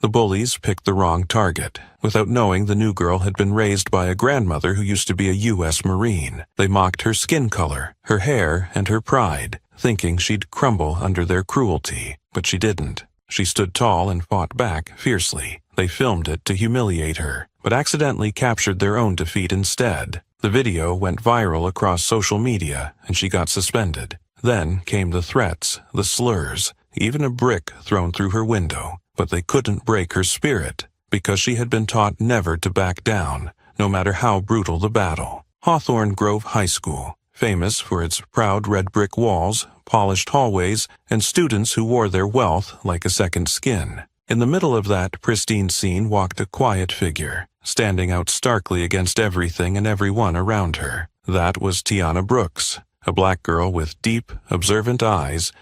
The bullies picked the wrong target. Without knowing, the new girl had been raised by a grandmother who used to be a U.S. Marine. They mocked her skin color, her hair, and her pride, thinking she'd crumble under their cruelty. But she didn't. She stood tall and fought back fiercely. They filmed it to humiliate her, but accidentally captured their own defeat instead. The video went viral across social media, and she got suspended. Then came the threats, the slurs, even a brick thrown through her window. But they couldn't break her spirit, because she had been taught never to back down, no matter how brutal the battle. Hawthorne Grove High School, famous for its proud red brick walls, polished hallways, and students who wore their wealth like a second skin. In the middle of that pristine scene walked a quiet figure, standing out starkly against everything and everyone around her. That was Tiana Brooks, a black girl with deep, observant eyes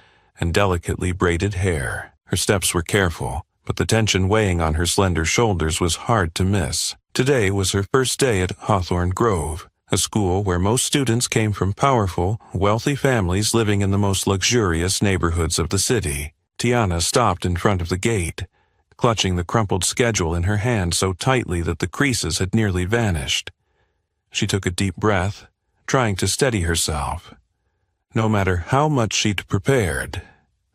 and delicately braided hair. Her steps were careful, but the tension weighing on her slender shoulders was hard to miss. Today was her first day at Hawthorne Grove, a school where most students came from powerful, wealthy families living in the most luxurious neighborhoods of the city. Tiana stopped in front of the gate, clutching the crumpled schedule in her hand so tightly that the creases had nearly vanished. She took a deep breath, trying to steady herself. No matter how much she'd prepared,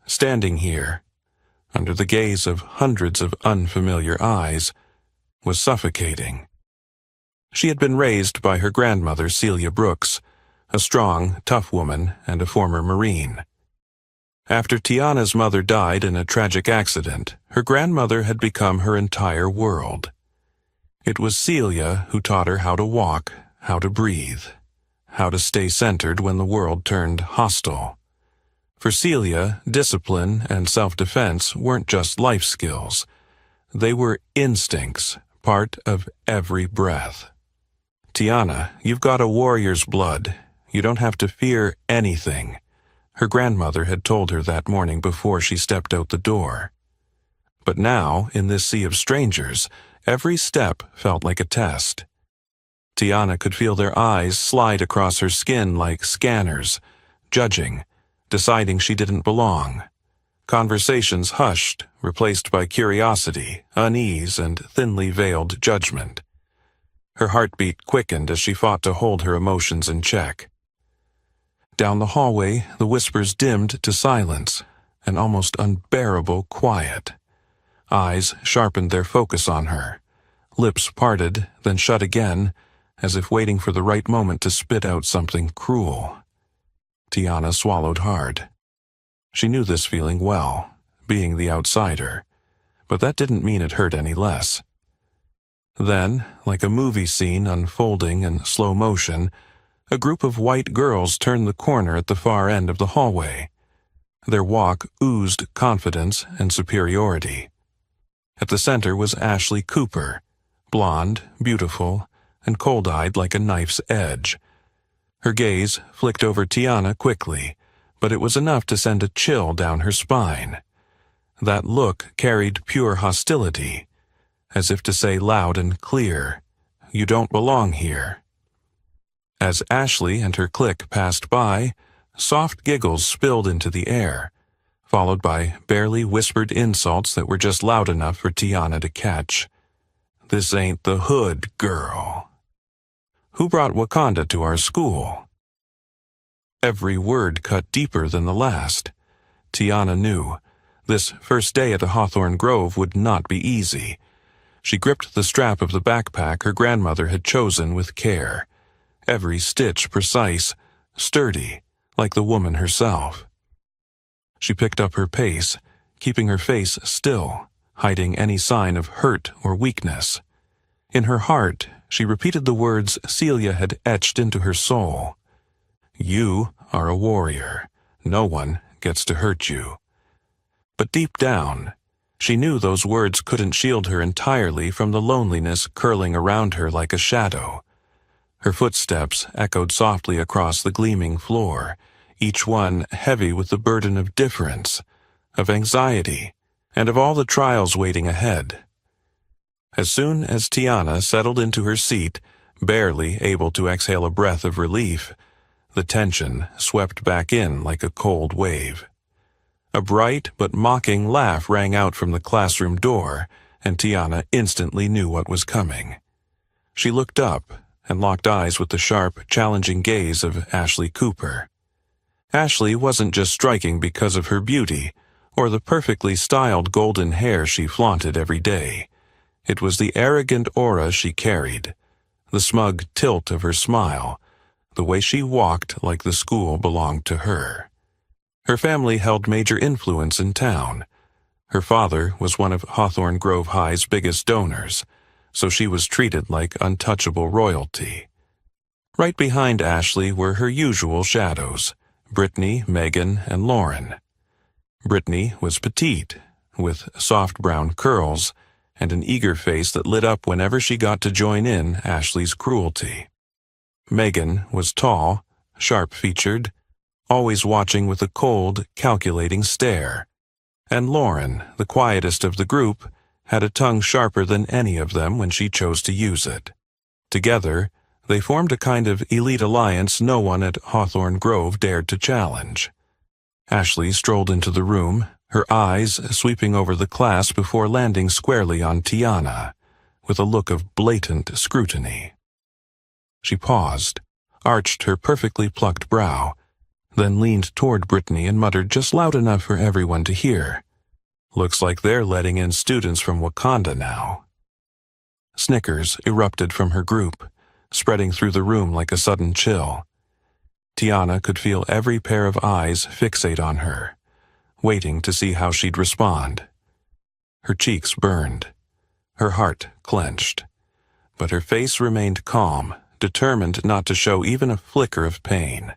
standing here, under the gaze of hundreds of unfamiliar eyes, was suffocating. She had been raised by her grandmother, Celia Brooks, a strong, tough woman and a former Marine. After Tiana's mother died in a tragic accident, her grandmother had become her entire world. It was Celia who taught her how to walk, how to breathe, how to stay centered when the world turned hostile. For Celia, discipline and self-defense weren't just life skills. They were instincts, part of every breath. Tiana, you've got a warrior's blood. You don't have to fear anything. Her grandmother had told her that morning before she stepped out the door. But now, in this sea of strangers, every step felt like a test. Tiana could feel their eyes slide across her skin like scanners, judging, deciding she didn't belong. Conversations hushed, replaced by curiosity, unease, and thinly veiled judgment. Her heartbeat quickened as she fought to hold her emotions in check. Down the hallway, the whispers dimmed to silence, an almost unbearable quiet. Eyes sharpened their focus on her. Lips parted, then shut again, as if waiting for the right moment to spit out something cruel. Tiana swallowed hard. She knew this feeling well, being the outsider, but that didn't mean it hurt any less. Then, like a movie scene unfolding in slow motion, a group of white girls turned the corner at the far end of the hallway. Their walk oozed confidence and superiority. At the center was Ashley Cooper, blonde, beautiful, and cold-eyed like a knife's edge. Her gaze flicked over Tiana quickly, but it was enough to send a chill down her spine. That look carried pure hostility, as if to say loud and clear, "You don't belong here." As Ashley and her clique passed by, soft giggles spilled into the air, followed by barely whispered insults that were just loud enough for Tiana to catch. "This ain't the hood, girl. Who brought Wakanda to our school?" Every word cut deeper than the last. Tiana knew. This first day at the Hawthorne Grove would not be easy. She gripped the strap of the backpack her grandmother had chosen with care. Every stitch precise, sturdy, like the woman herself. She picked up her pace, keeping her face still, hiding any sign of hurt or weakness. In her heart, she repeated the words Celia had etched into her soul. "You are a warrior. No one gets to hurt you." But deep down, she knew those words couldn't shield her entirely from the loneliness curling around her like a shadow. Her footsteps echoed softly across the gleaming floor, each one heavy with the burden of difference, of anxiety, and of all the trials waiting ahead. As soon as Tiana settled into her seat, barely able to exhale a breath of relief, the tension swept back in like a cold wave. A bright but mocking laugh rang out from the classroom door, and Tiana instantly knew what was coming. She looked up and locked eyes with the sharp, challenging gaze of Ashley Cooper. Ashley wasn't just striking because of her beauty or the perfectly styled golden hair she flaunted every day. It was the arrogant aura she carried, the smug tilt of her smile, the way she walked like the school belonged to her. Her family held major influence in town. Her father was one of Hawthorne Grove High's biggest donors, so she was treated like untouchable royalty. Right behind Ashley were her usual shadows, Brittany, Megan, and Lauren. Brittany was petite, with soft brown curls and an eager face that lit up whenever she got to join in Ashley's cruelty. Megan was tall, sharp-featured, always watching with a cold, calculating stare. And Lauren, the quietest of the group, had a tongue sharper than any of them when she chose to use it. Together, they formed a kind of elite alliance no one at Hawthorne Grove dared to challenge. Ashley strolled into the room, her eyes sweeping over the class before landing squarely on Tiana, with a look of blatant scrutiny. She paused, arched her perfectly plucked brow, then leaned toward Brittany and muttered just loud enough for everyone to hear, "Looks like they're letting in students from Wakanda now." Snickers erupted from her group, spreading through the room like a sudden chill. Tiana could feel every pair of eyes fixate on her, waiting to see how she'd respond. Her cheeks burned, her heart clenched, but her face remained calm, determined not to show even a flicker of pain.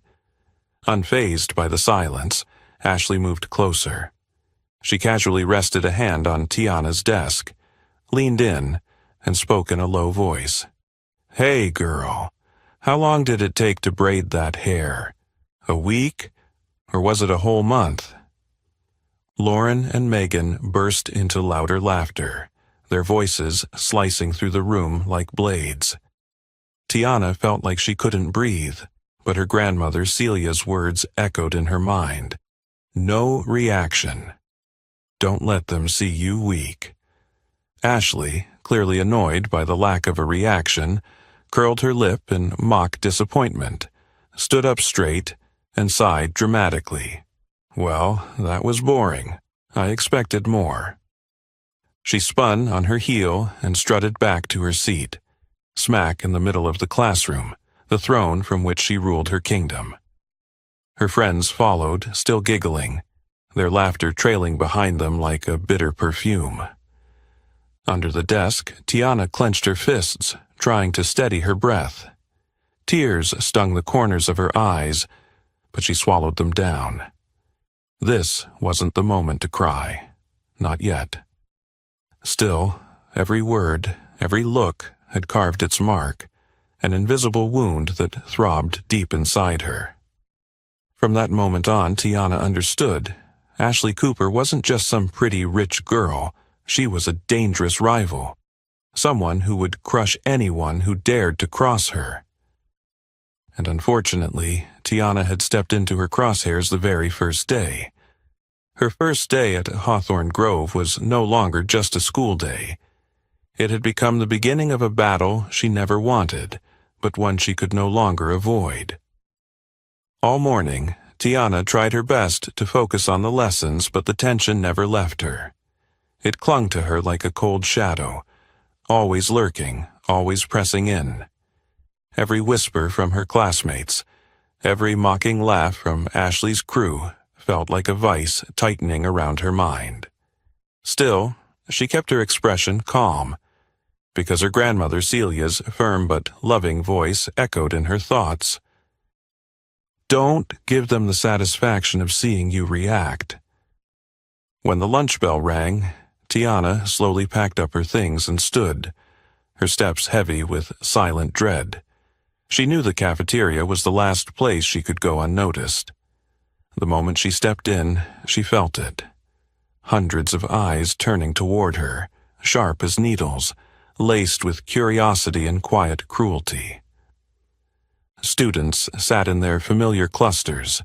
Unfazed by the silence, Ashley moved closer. She casually rested a hand on Tiana's desk, leaned in, and spoke in a low voice. "Hey, girl, how long did it take to braid that hair? A week? Or was it a whole month?" Lauren and Megan burst into louder laughter, their voices slicing through the room like blades. Tiana felt like she couldn't breathe, but her grandmother Celia's words echoed in her mind. No reaction. Don't let them see you weak. Ashley, clearly annoyed by the lack of a reaction, curled her lip in mock disappointment, stood up straight, and sighed dramatically. Well, that was boring. I expected more. She spun on her heel and strutted back to her seat, smack in the middle of the classroom, the throne from which she ruled her kingdom. Her friends followed, still giggling, their laughter trailing behind them like a bitter perfume. Under the desk, Tiana clenched her fists, trying to steady her breath. Tears stung the corners of her eyes, but she swallowed them down. This wasn't the moment to cry. Not yet. Still, every word, every look had carved its mark, an invisible wound that throbbed deep inside her. From that moment on, Tiana understood. Ashley Cooper wasn't just some pretty, rich girl. She was a dangerous rival. Someone who would crush anyone who dared to cross her. And unfortunately, Tiana had stepped into her crosshairs the very first day. Her first day at Hawthorne Grove was no longer just a school day. It had become the beginning of a battle she never wanted, but one she could no longer avoid. All morning, Tiana tried her best to focus on the lessons, but the tension never left her. It clung to her like a cold shadow, always lurking, always pressing in. Every whisper from her classmates, every mocking laugh from Ashley's crew felt like a vice tightening around her mind. Still, she kept her expression calm, because her grandmother Celia's firm but loving voice echoed in her thoughts. Don't give them the satisfaction of seeing you react. When the lunch bell rang, Tiana slowly packed up her things and stood, her steps heavy with silent dread. She knew the cafeteria was the last place she could go unnoticed. The moment she stepped in, she felt it. Hundreds of eyes turning toward her, sharp as needles, laced with curiosity and quiet cruelty. Students sat in their familiar clusters,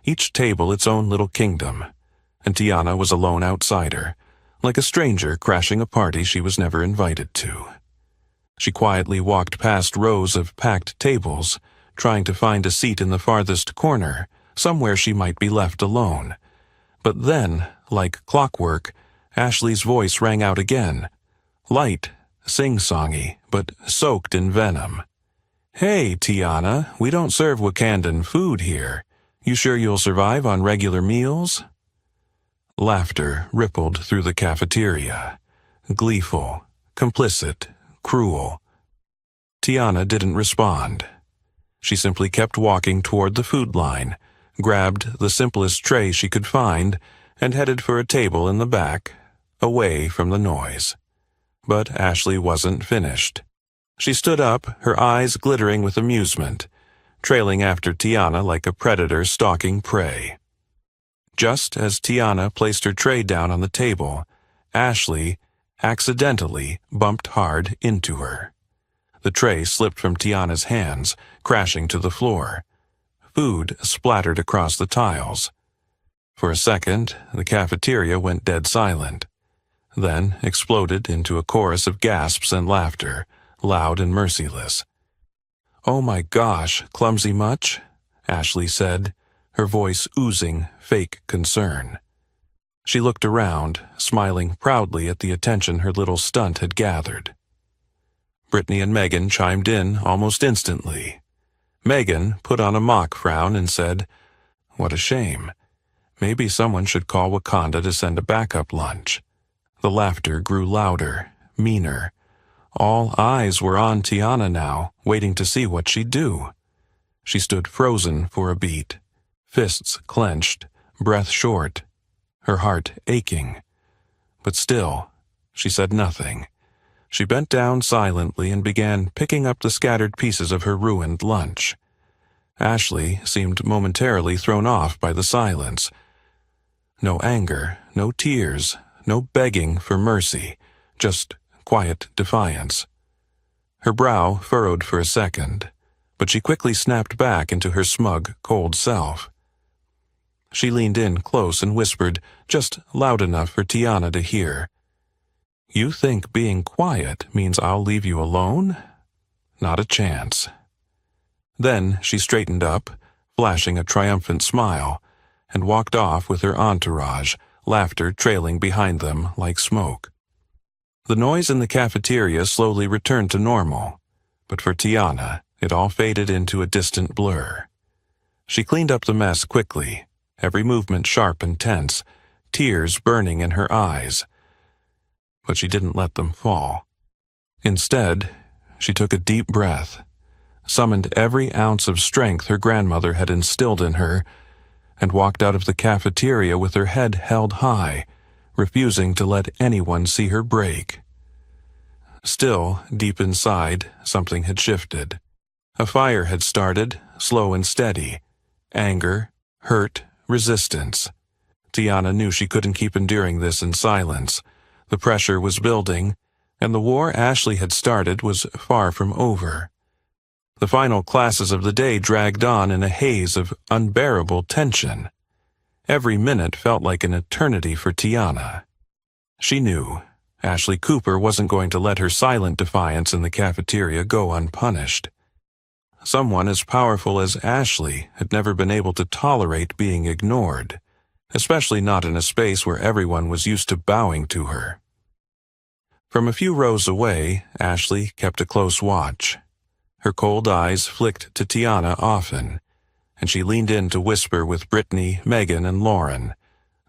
each table its own little kingdom, and Tiana was a lone outsider, like a stranger crashing a party she was never invited to. She quietly walked past rows of packed tables, trying to find a seat in the farthest corner, somewhere she might be left alone. But then, like clockwork, Ashley's voice rang out again, light, sing-songy, but soaked in venom. "Hey, Tiana, we don't serve Wakandan food here. You sure you'll survive on regular meals?" Laughter rippled through the cafeteria. Gleeful, complicit, cruel. Tiana didn't respond. She simply kept walking toward the food line, grabbed the simplest tray she could find, and headed for a table in the back, away from the noise. But Ashley wasn't finished. She stood up, her eyes glittering with amusement, trailing after Tiana like a predator stalking prey. Just as Tiana placed her tray down on the table, Ashley accidentally bumped hard into her. The tray slipped from Tiana's hands, crashing to the floor. Food splattered across the tiles. For a second, the cafeteria went dead silent, then exploded into a chorus of gasps and laughter, loud and merciless. "Oh my gosh, clumsy much?" Ashley said, her voice oozing fake concern. She looked around, smiling proudly at the attention her little stunt had gathered. Brittany and Megan chimed in almost instantly. Megan put on a mock frown and said, "What a shame. Maybe someone should call Wakanda to send a backup lunch." The laughter grew louder, meaner. All eyes were on Tiana now, waiting to see what she'd do. She stood frozen for a beat, fists clenched, breath short, her heart aching. But still, she said nothing. She bent down silently and began picking up the scattered pieces of her ruined lunch. Ashley seemed momentarily thrown off by the silence. No anger, no tears, no begging for mercy, just quiet defiance. Her brow furrowed for a second, but she quickly snapped back into her smug, cold self. She leaned in close and whispered, just loud enough for Tiana to hear, "You think being quiet means I'll leave you alone? Not a chance." Then she straightened up, flashing a triumphant smile, and walked off with her entourage, laughter trailing behind them like smoke. The noise in the cafeteria slowly returned to normal, but for Tiana, it all faded into a distant blur. She cleaned up the mess quickly, every movement sharp and tense, tears burning in her eyes. But she didn't let them fall. Instead, she took a deep breath, summoned every ounce of strength her grandmother had instilled in her, and walked out of the cafeteria with her head held high, refusing to let anyone see her break. Still, deep inside, something had shifted. A fire had started, slow and steady. Anger, hurt, resistance. Tiana knew she couldn't keep enduring this in silence. The pressure was building, and the war Ashley had started was far from over. The final classes of the day dragged on in a haze of unbearable tension. Every minute felt like an eternity for Tiana. She knew Ashley Cooper wasn't going to let her silent defiance in the cafeteria go unpunished. Someone as powerful as Ashley had never been able to tolerate being ignored, especially not in a space where everyone was used to bowing to her. From a few rows away, Ashley kept a close watch. Her cold eyes flicked to Tiana often, and she leaned in to whisper with Brittany, Megan, and Lauren,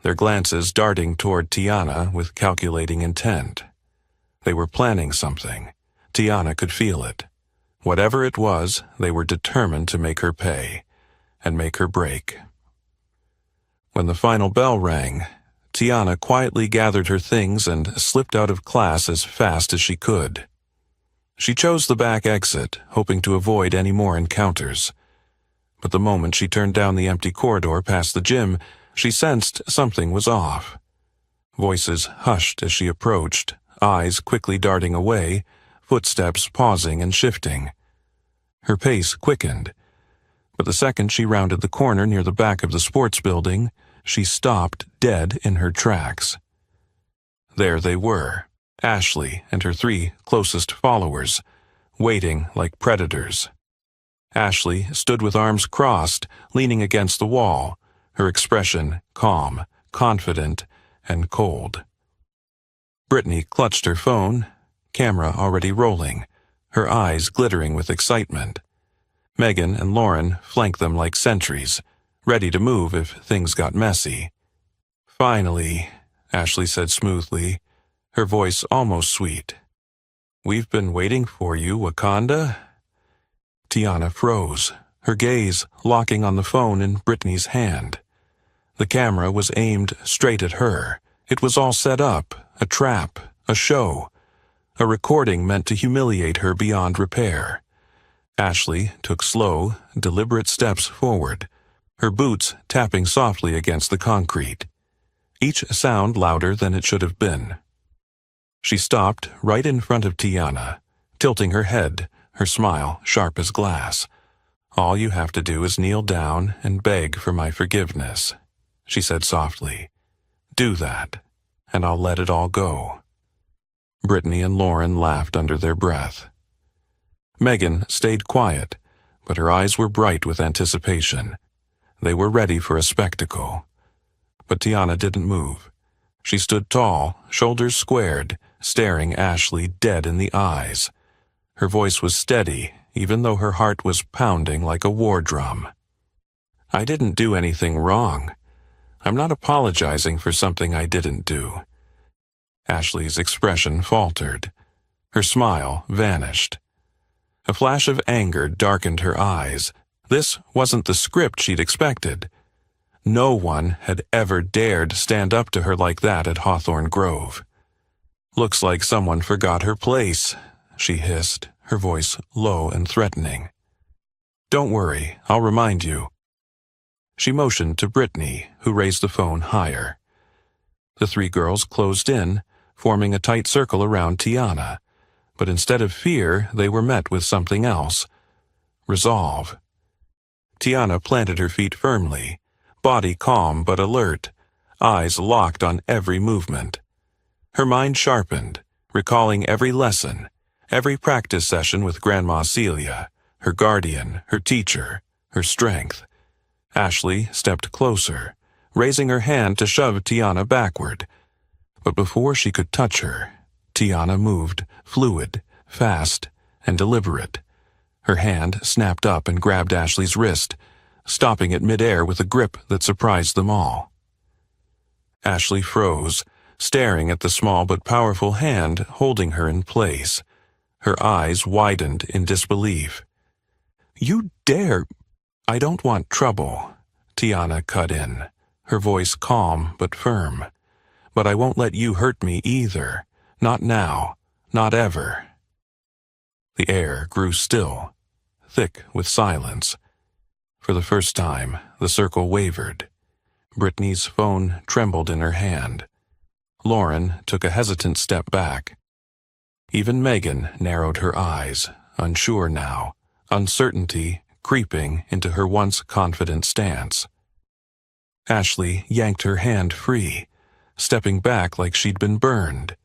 their glances darting toward Tiana with calculating intent. They were planning something. Tiana could feel it. Whatever it was, they were determined to make her pay, and make her break. When the final bell rang, Tiana quietly gathered her things and slipped out of class as fast as she could. She chose the back exit, hoping to avoid any more encounters. But the moment she turned down the empty corridor past the gym, she sensed something was off. Voices hushed as she approached, eyes quickly darting away, footsteps pausing and shifting. Her pace quickened, but the second she rounded the corner near the back of the sports building, she stopped dead in her tracks. There they were, Ashley and her 3 closest followers, waiting like predators. Ashley stood with arms crossed, leaning against the wall, her expression calm, confident, and cold. Brittany clutched her phone, camera already rolling, her eyes glittering with excitement. Megan and Lauren flanked them like sentries, ready to move if things got messy. "Finally," Ashley said smoothly, her voice almost sweet. "We've been waiting for you, Wakanda." Tiana froze, her gaze locking on the phone in Brittany's hand. The camera was aimed straight at her. It was all set up, a trap, a show, a recording meant to humiliate her beyond repair. Ashley took slow, deliberate steps forward, her boots tapping softly against the concrete, each sound louder than it should have been. She stopped right in front of Tiana, tilting her head, her smile sharp as glass. "All you have to do is kneel down and beg for my forgiveness," she said softly. "Do that, and I'll let it all go." Brittany and Lauren laughed under their breath. Megan stayed quiet, but her eyes were bright with anticipation. They were ready for a spectacle. But Tiana didn't move. She stood tall, shoulders squared, staring Ashley dead in the eyes. Her voice was steady, even though her heart was pounding like a war drum. "I didn't do anything wrong. I'm not apologizing for something I didn't do." Ashley's expression faltered. Her smile vanished. A flash of anger darkened her eyes. This wasn't the script she'd expected. No one had ever dared stand up to her like that at Hawthorne Grove. "Looks like someone forgot her place," she hissed, her voice low and threatening. "Don't worry, I'll remind you." She motioned to Brittany, who raised the phone higher. The 3 girls closed in, forming a tight circle around Tiana, but instead of fear, they were met with something else: resolve. Tiana planted her feet firmly, body calm but alert, eyes locked on every movement. Her mind sharpened, recalling every lesson, every practice session with Grandma Celia, her guardian, her teacher, her strength. Ashley stepped closer, raising her hand to shove Tiana backward. But before she could touch her, Tiana moved, fluid, fast, and deliberate. Her hand snapped up and grabbed Ashley's wrist, stopping it midair with a grip that surprised them all. Ashley froze, staring at the small but powerful hand holding her in place. Her eyes widened in disbelief. "You dare—" "I don't want trouble," Tiana cut in, her voice calm but firm. "But I won't let you hurt me either. Not now. Not ever." The air grew still, thick with silence. For the first time, the circle wavered. Brittany's phone trembled in her hand. Lauren took a hesitant step back. Even Megan narrowed her eyes, unsure now, uncertainty creeping into her once confident stance. Ashley yanked her hand free, stepping back like she'd been burned.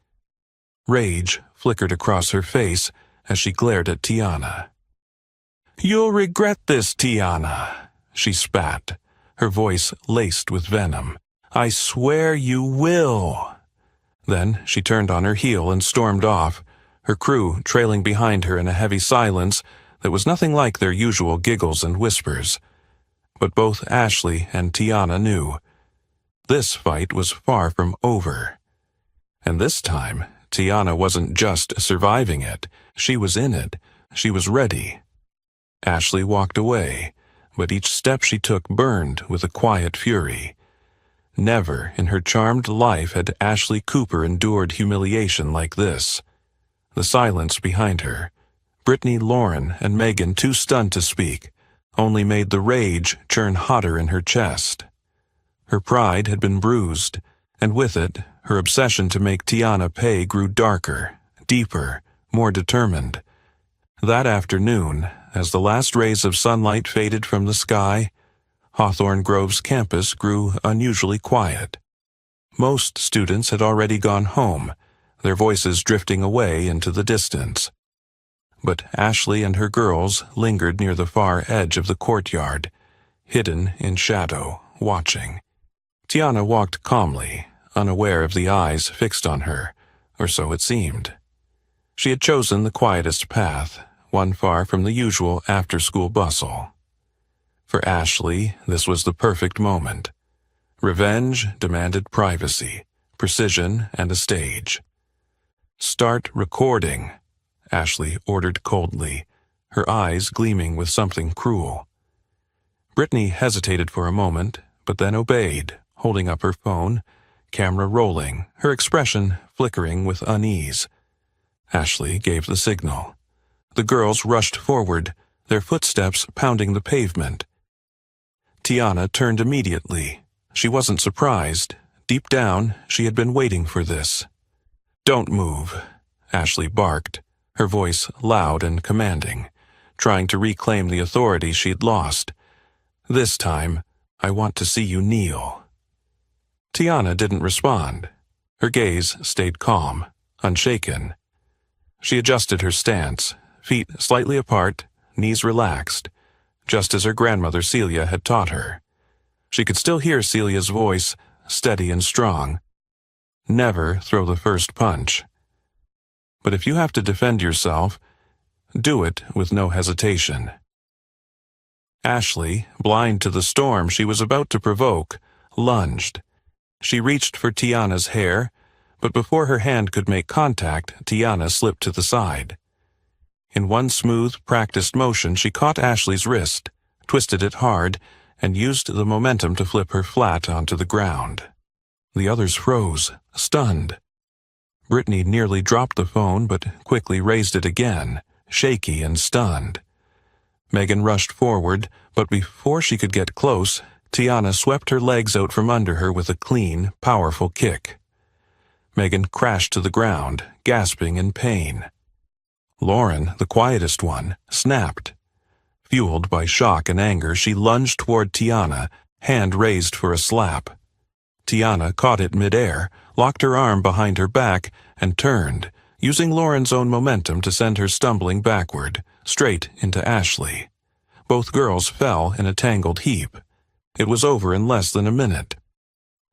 Rage flickered across her face as she glared at Tiana. "You'll regret this, Tiana," she spat, her voice laced with venom. "I swear you will." Then she turned on her heel and stormed off, her crew trailing behind her in a heavy silence that was nothing like their usual giggles and whispers. But both Ashley and Tiana knew this fight was far from over. And this time, Tiana wasn't just surviving it, she was in it, she was ready. Ashley walked away, but each step she took burned with a quiet fury. Never in her charmed life had Ashley Cooper endured humiliation like this. The silence behind her, Brittany, Lauren, and Megan too stunned to speak, only made the rage churn hotter in her chest. Her pride had been bruised, and with it, her obsession to make Tiana pay grew darker, deeper, more determined. That afternoon, as the last rays of sunlight faded from the sky, Hawthorne Grove's campus grew unusually quiet. Most students had already gone home, their voices drifting away into the distance. But Ashley and her girls lingered near the far edge of the courtyard, hidden in shadow, watching. Tiana walked calmly, unaware of the eyes fixed on her, or so it seemed. She had chosen the quietest path, one far from the usual after-school bustle. For Ashley, this was the perfect moment. Revenge demanded privacy, precision, and a stage. "Start recording," Ashley ordered coldly, her eyes gleaming with something cruel. Brittany hesitated for a moment, but then obeyed, holding up her phone, camera rolling, her expression flickering with unease. Ashley gave the signal. The girls rushed forward, their footsteps pounding the pavement. Tiana turned immediately. She wasn't surprised. Deep down, she had been waiting for this. "Don't move," Ashley barked, her voice loud and commanding, trying to reclaim the authority she'd lost. "This time, I want to see you kneel." Tiana didn't respond. Her gaze stayed calm, unshaken. She adjusted her stance, feet slightly apart, knees relaxed, just as her grandmother Celia had taught her. She could still hear Celia's voice, steady and strong. "Never throw the first punch. But if you have to defend yourself, do it with no hesitation." Ashley, blind to the storm she was about to provoke, lunged. She reached for Tiana's hair, but before her hand could make contact, Tiana slipped to the side. In one smooth, practiced motion, she caught Ashley's wrist, twisted it hard, and used the momentum to flip her flat onto the ground. The others froze, stunned. Brittany nearly dropped the phone, but quickly raised it again, shaky and stunned. Megan rushed forward, but before she could get close, Tiana swept her legs out from under her with a clean, powerful kick. Megan crashed to the ground, gasping in pain. Lauren, the quietest one, snapped. Fueled by shock and anger, she lunged toward Tiana, hand raised for a slap. Tiana caught it midair, locked her arm behind her back, and turned, using Lauren's own momentum to send her stumbling backward, straight into Ashley. Both girls fell in a tangled heap. It was over in less than a minute.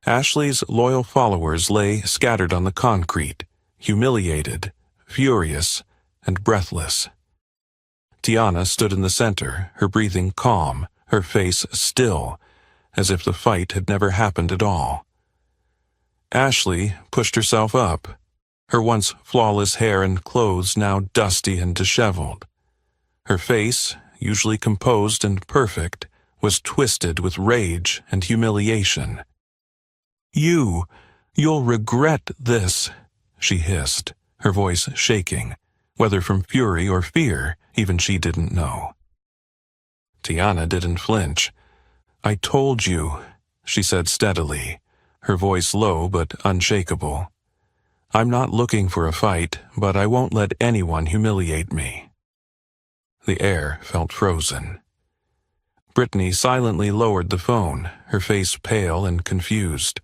Ashley's loyal followers lay scattered on the concrete, humiliated, furious, and breathless. Tiana stood in the center, her breathing calm, her face still, as if the fight had never happened at all. Ashley pushed herself up, her once flawless hair and clothes now dusty and disheveled. Her face, usually composed and perfect, was twisted with rage and humiliation. You'll regret this," she hissed, her voice shaking, whether from fury or fear, even she didn't know. Tiana didn't flinch. "I told you," she said steadily, her voice low but unshakable. "I'm not looking for a fight, but I won't let anyone humiliate me." The air felt frozen. Brittany silently lowered the phone, her face pale and confused.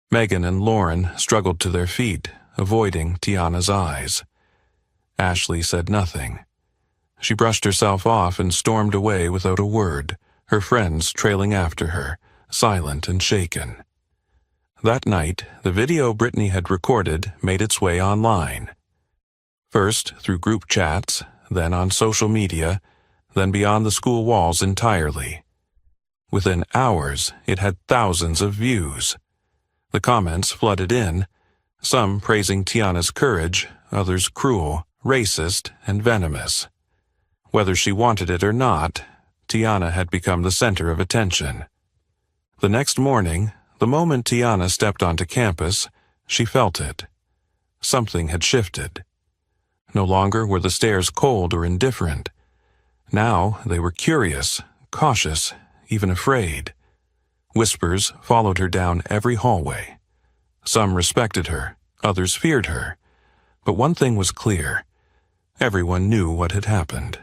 Megan and Lauren struggled to their feet, avoiding Tiana's eyes. Ashley said nothing. She brushed herself off and stormed away without a word, her friends trailing after her, silent and shaken. That night, the video Brittany had recorded made its way online. First through group chats, then on social media, then beyond the school walls entirely. Within hours, it had thousands of views. The comments flooded in, some praising Tiana's courage, others cruel, racist, and venomous. Whether she wanted it or not, Tiana had become the center of attention. The next morning, the moment Tiana stepped onto campus, she felt it. Something had shifted. No longer were the stares cold or indifferent. Now they were curious, cautious, even afraid. Whispers followed her down every hallway. Some respected her, others feared her. But one thing was clear. Everyone knew what had happened.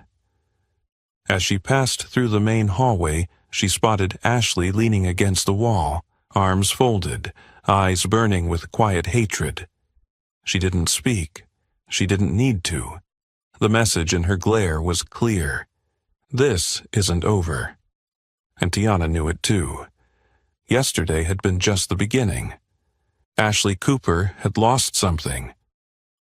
As she passed through the main hallway, she spotted Ashley leaning against the wall, arms folded, eyes burning with quiet hatred. She didn't speak. She didn't need to. The message in her glare was clear. This isn't over. And Tiana knew it too. Yesterday had been just the beginning. Ashley Cooper had lost something.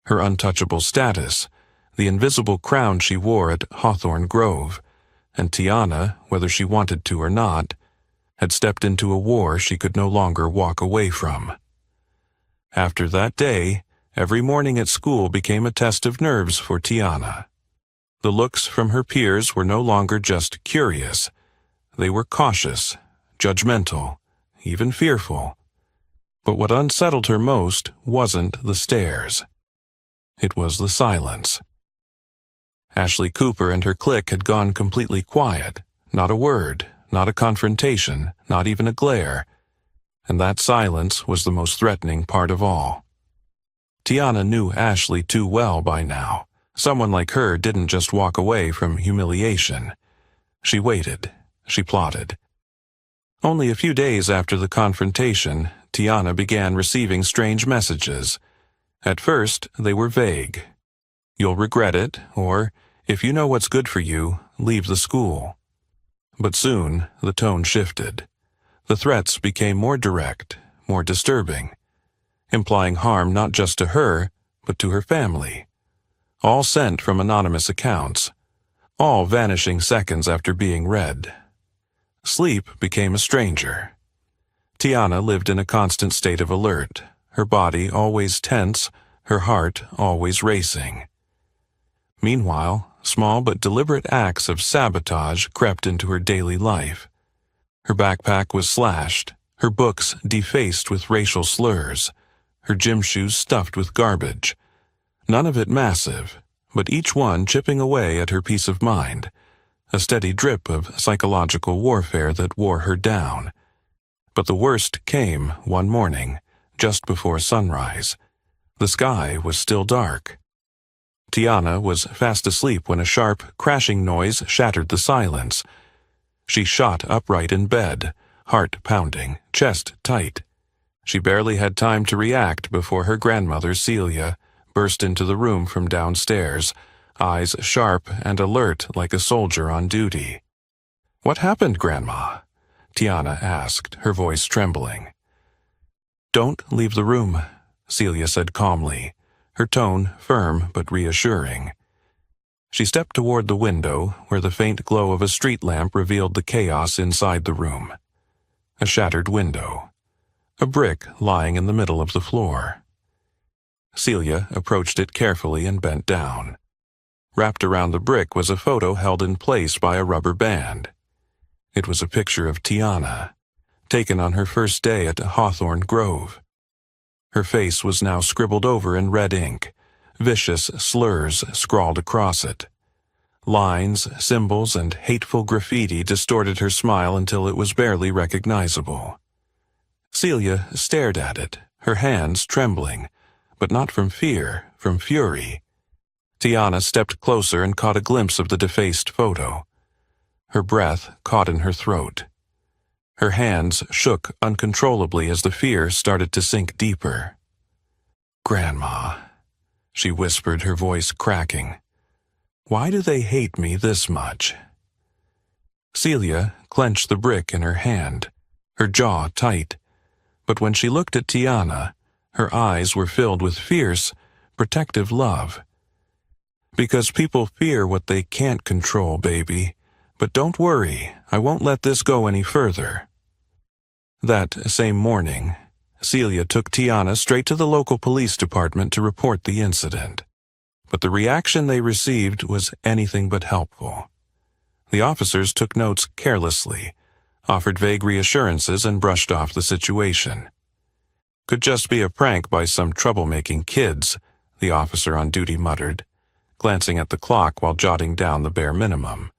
Her untouchable status, the invisible crown she wore at Hawthorne Grove, and Tiana, whether she wanted to or not, had stepped into a war she could no longer walk away from. After that day, every morning at school became a test of nerves for Tiana. The looks from her peers were no longer just curious. They were cautious, judgmental, even fearful. But what unsettled her most wasn't the stares. It was the silence. Ashley Cooper and her clique had gone completely quiet. Not a word, not a confrontation, not even a glare. And that silence was the most threatening part of all. Tiana knew Ashley too well by now. Someone like her didn't just walk away from humiliation. She waited. She plotted. Only a few days after the confrontation, Tiana began receiving strange messages. At first, they were vague. "You'll regret it," or, "If you know what's good for you, leave the school." But soon, the tone shifted. The threats became more direct, more disturbing, implying harm not just to her, but to her family. All sent from anonymous accounts, all vanishing seconds after being read. Sleep became a stranger. Tiana lived in a constant state of alert, her body always tense, her heart always racing. Meanwhile, small but deliberate acts of sabotage crept into her daily life. Her backpack was slashed, her books defaced with racial slurs, her gym shoes stuffed with garbage. None of it massive, but each one chipping away at her peace of mind, a steady drip of psychological warfare that wore her down. But the worst came one morning, just before sunrise. The sky was still dark. Tiana was fast asleep when a sharp, crashing noise shattered the silence. She shot upright in bed, heart pounding, chest tight. She barely had time to react before her grandmother, Celia, burst into the room from downstairs, eyes sharp and alert like a soldier on duty. "What happened, Grandma?" Tiana asked, her voice trembling. "Don't leave the room," Celia said calmly, her tone firm but reassuring. She stepped toward the window, where the faint glow of a street lamp revealed the chaos inside the room. A shattered window. A brick lying in the middle of the floor. Celia approached it carefully and bent down. Wrapped around the brick was a photo held in place by a rubber band. It was a picture of Tiana, taken on her first day at Hawthorne Grove. Her face was now scribbled over in red ink, vicious slurs scrawled across it. Lines, symbols, and hateful graffiti distorted her smile until it was barely recognizable. Celia stared at it, her hands trembling, but not from fear, from fury. Tiana stepped closer and caught a glimpse of the defaced photo. Her breath caught in her throat. Her hands shook uncontrollably as the fear started to sink deeper. "Grandma," she whispered, her voice cracking. "Why do they hate me this much?" Celia clenched the brick in her hand, her jaw tight. But when she looked at Tiana, her eyes were filled with fierce, protective love. "Because people fear what they can't control, baby. But don't worry, I won't let this go any further." That same morning, Celia took Tiana straight to the local police department to report the incident. But the reaction they received was anything but helpful. The officers took notes carelessly, offered vague reassurances, and brushed off the situation. "Could just be a prank by some troublemaking kids," the officer on duty muttered, glancing at the clock while jotting down the bare minimum.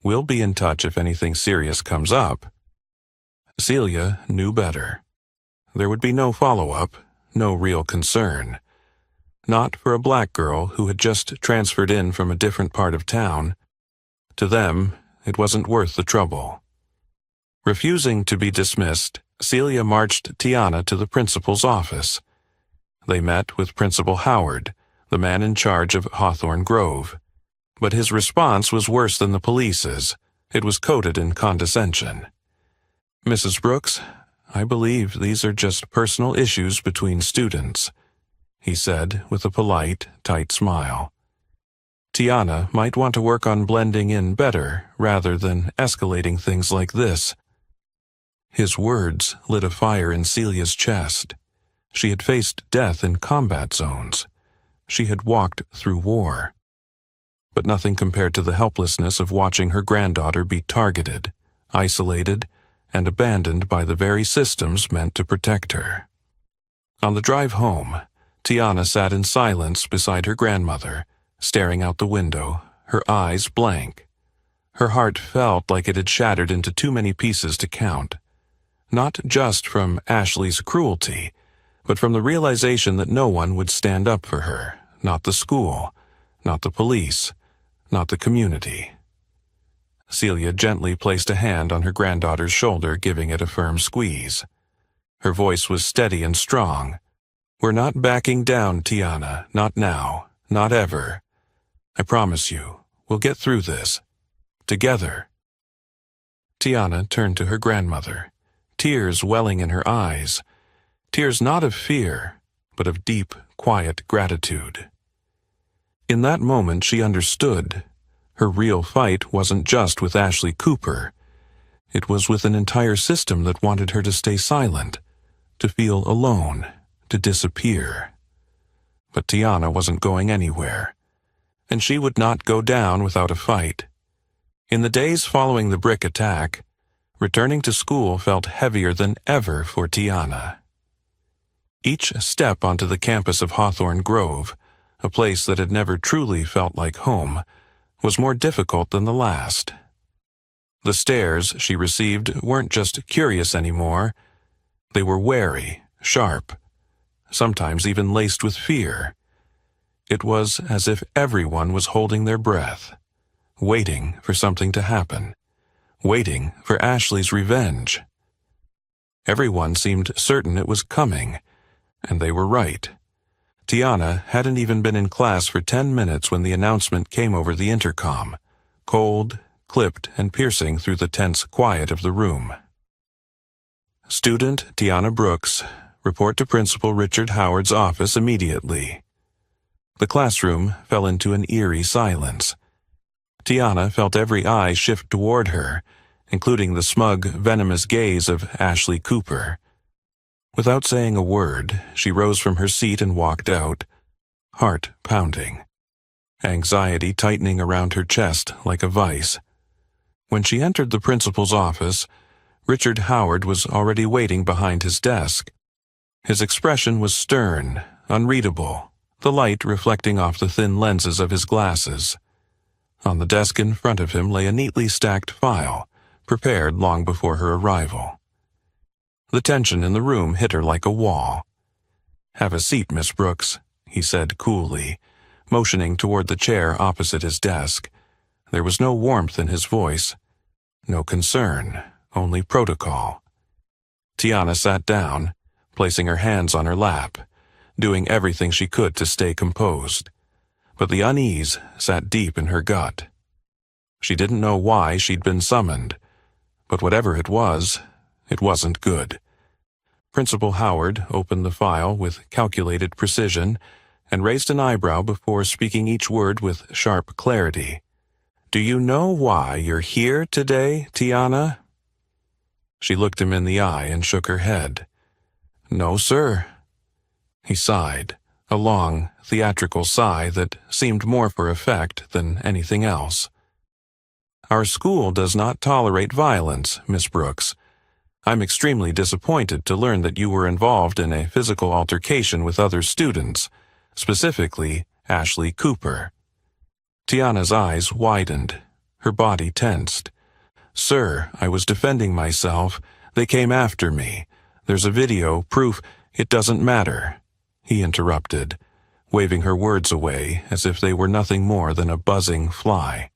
"We'll be in touch if anything serious comes up." Celia knew better. There would be no follow-up, no real concern. Not for a black girl who had just transferred in from a different part of town. To them, it wasn't worth the trouble. Refusing to be dismissed, Celia marched Tiana to the principal's office. They met with Principal Howard, the man in charge of Hawthorne Grove. But his response was worse than the police's. It was coated in condescension. "Mrs. Brooks, I believe these are just personal issues between students," he said with a polite, tight smile. "Tiana might want to work on blending in better rather than escalating things like this." His words lit a fire in Celia's chest. She had faced death in combat zones. She had walked through war. But nothing compared to the helplessness of watching her granddaughter be targeted, isolated, and abandoned by the very systems meant to protect her. On the drive home, Tiana sat in silence beside her grandmother, staring out the window, her eyes blank. Her heart felt like it had shattered into too many pieces to count. Not just from Ashley's cruelty, but from the realization that no one would stand up for her, not the school, not the police, not the community. Celia gently placed a hand on her granddaughter's shoulder, giving it a firm squeeze. Her voice was steady and strong. "We're not backing down, Tiana, not now, not ever. I promise you, we'll get through this. Together." Tiana turned to her grandmother, tears welling in her eyes. Tears not of fear, but of deep, quiet gratitude. In that moment she understood. Her real fight wasn't just with Ashley Cooper. It was with an entire system that wanted her to stay silent, to feel alone, to disappear. But Tiana wasn't going anywhere, and she would not go down without a fight. In the days following the brick attack, returning to school felt heavier than ever for Tiana. Each step onto the campus of Hawthorne Grove, a place that had never truly felt like home, was more difficult than the last. The stares she received weren't just curious anymore. They were wary, sharp, sometimes even laced with fear. It was as if everyone was holding their breath, waiting for something to happen, waiting for Ashley's revenge. Everyone seemed certain it was coming, and they were right. Tiana hadn't even been in class for 10 minutes when the announcement came over the intercom, cold, clipped, and piercing through the tense quiet of the room. "Student Tiana Brooks, report to Principal Richard Howard's office immediately." The classroom fell into an eerie silence. Tiana felt every eye shift toward her, including the smug, venomous gaze of Ashley Cooper. Without saying a word, she rose from her seat and walked out, heart pounding, anxiety tightening around her chest like a vice. When she entered the principal's office, Richard Howard was already waiting behind his desk. His expression was stern, unreadable, the light reflecting off the thin lenses of his glasses. On the desk in front of him lay a neatly stacked file, prepared long before her arrival. The tension in the room hit her like a wall. "Have a seat, Miss Brooks," he said coolly, motioning toward the chair opposite his desk. There was no warmth in his voice, no concern, only protocol. Tiana sat down, placing her hands on her lap, doing everything she could to stay composed. But the unease sat deep in her gut. She didn't know why she'd been summoned, but whatever it wasn't good. Principal Howard opened the file with calculated precision and raised an eyebrow before speaking each word with sharp clarity. "Do you know why you're here today, Tiana?" She looked him in the eye and shook her head. "No, sir." He sighed, a long, theatrical sigh that seemed more for effect than anything else. "Our school does not tolerate violence, Miss Brooks. I'm extremely disappointed to learn that you were involved in a physical altercation with other students, specifically Ashley Cooper." Tiana's eyes widened, her body tensed. "Sir, I was defending myself. They came after me. There's a video, proof. It doesn't matter," he interrupted, waving her words away as if they were nothing more than a buzzing fly.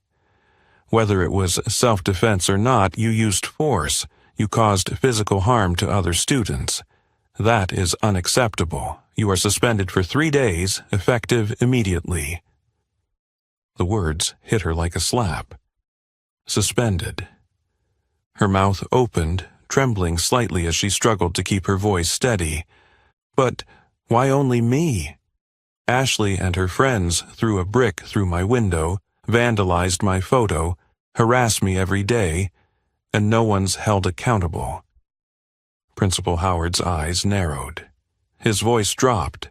"Whether it was self-defense or not, you used force. You caused physical harm to other students. That is unacceptable. You are suspended for 3 days, effective immediately." The words hit her like a slap. Suspended. Her mouth opened, trembling slightly as she struggled to keep her voice steady. "But why only me? Ashley and her friends threw a brick through my window, vandalized my photo, harass me every day, and no one's held accountable." Principal Howard's eyes narrowed. His voice dropped,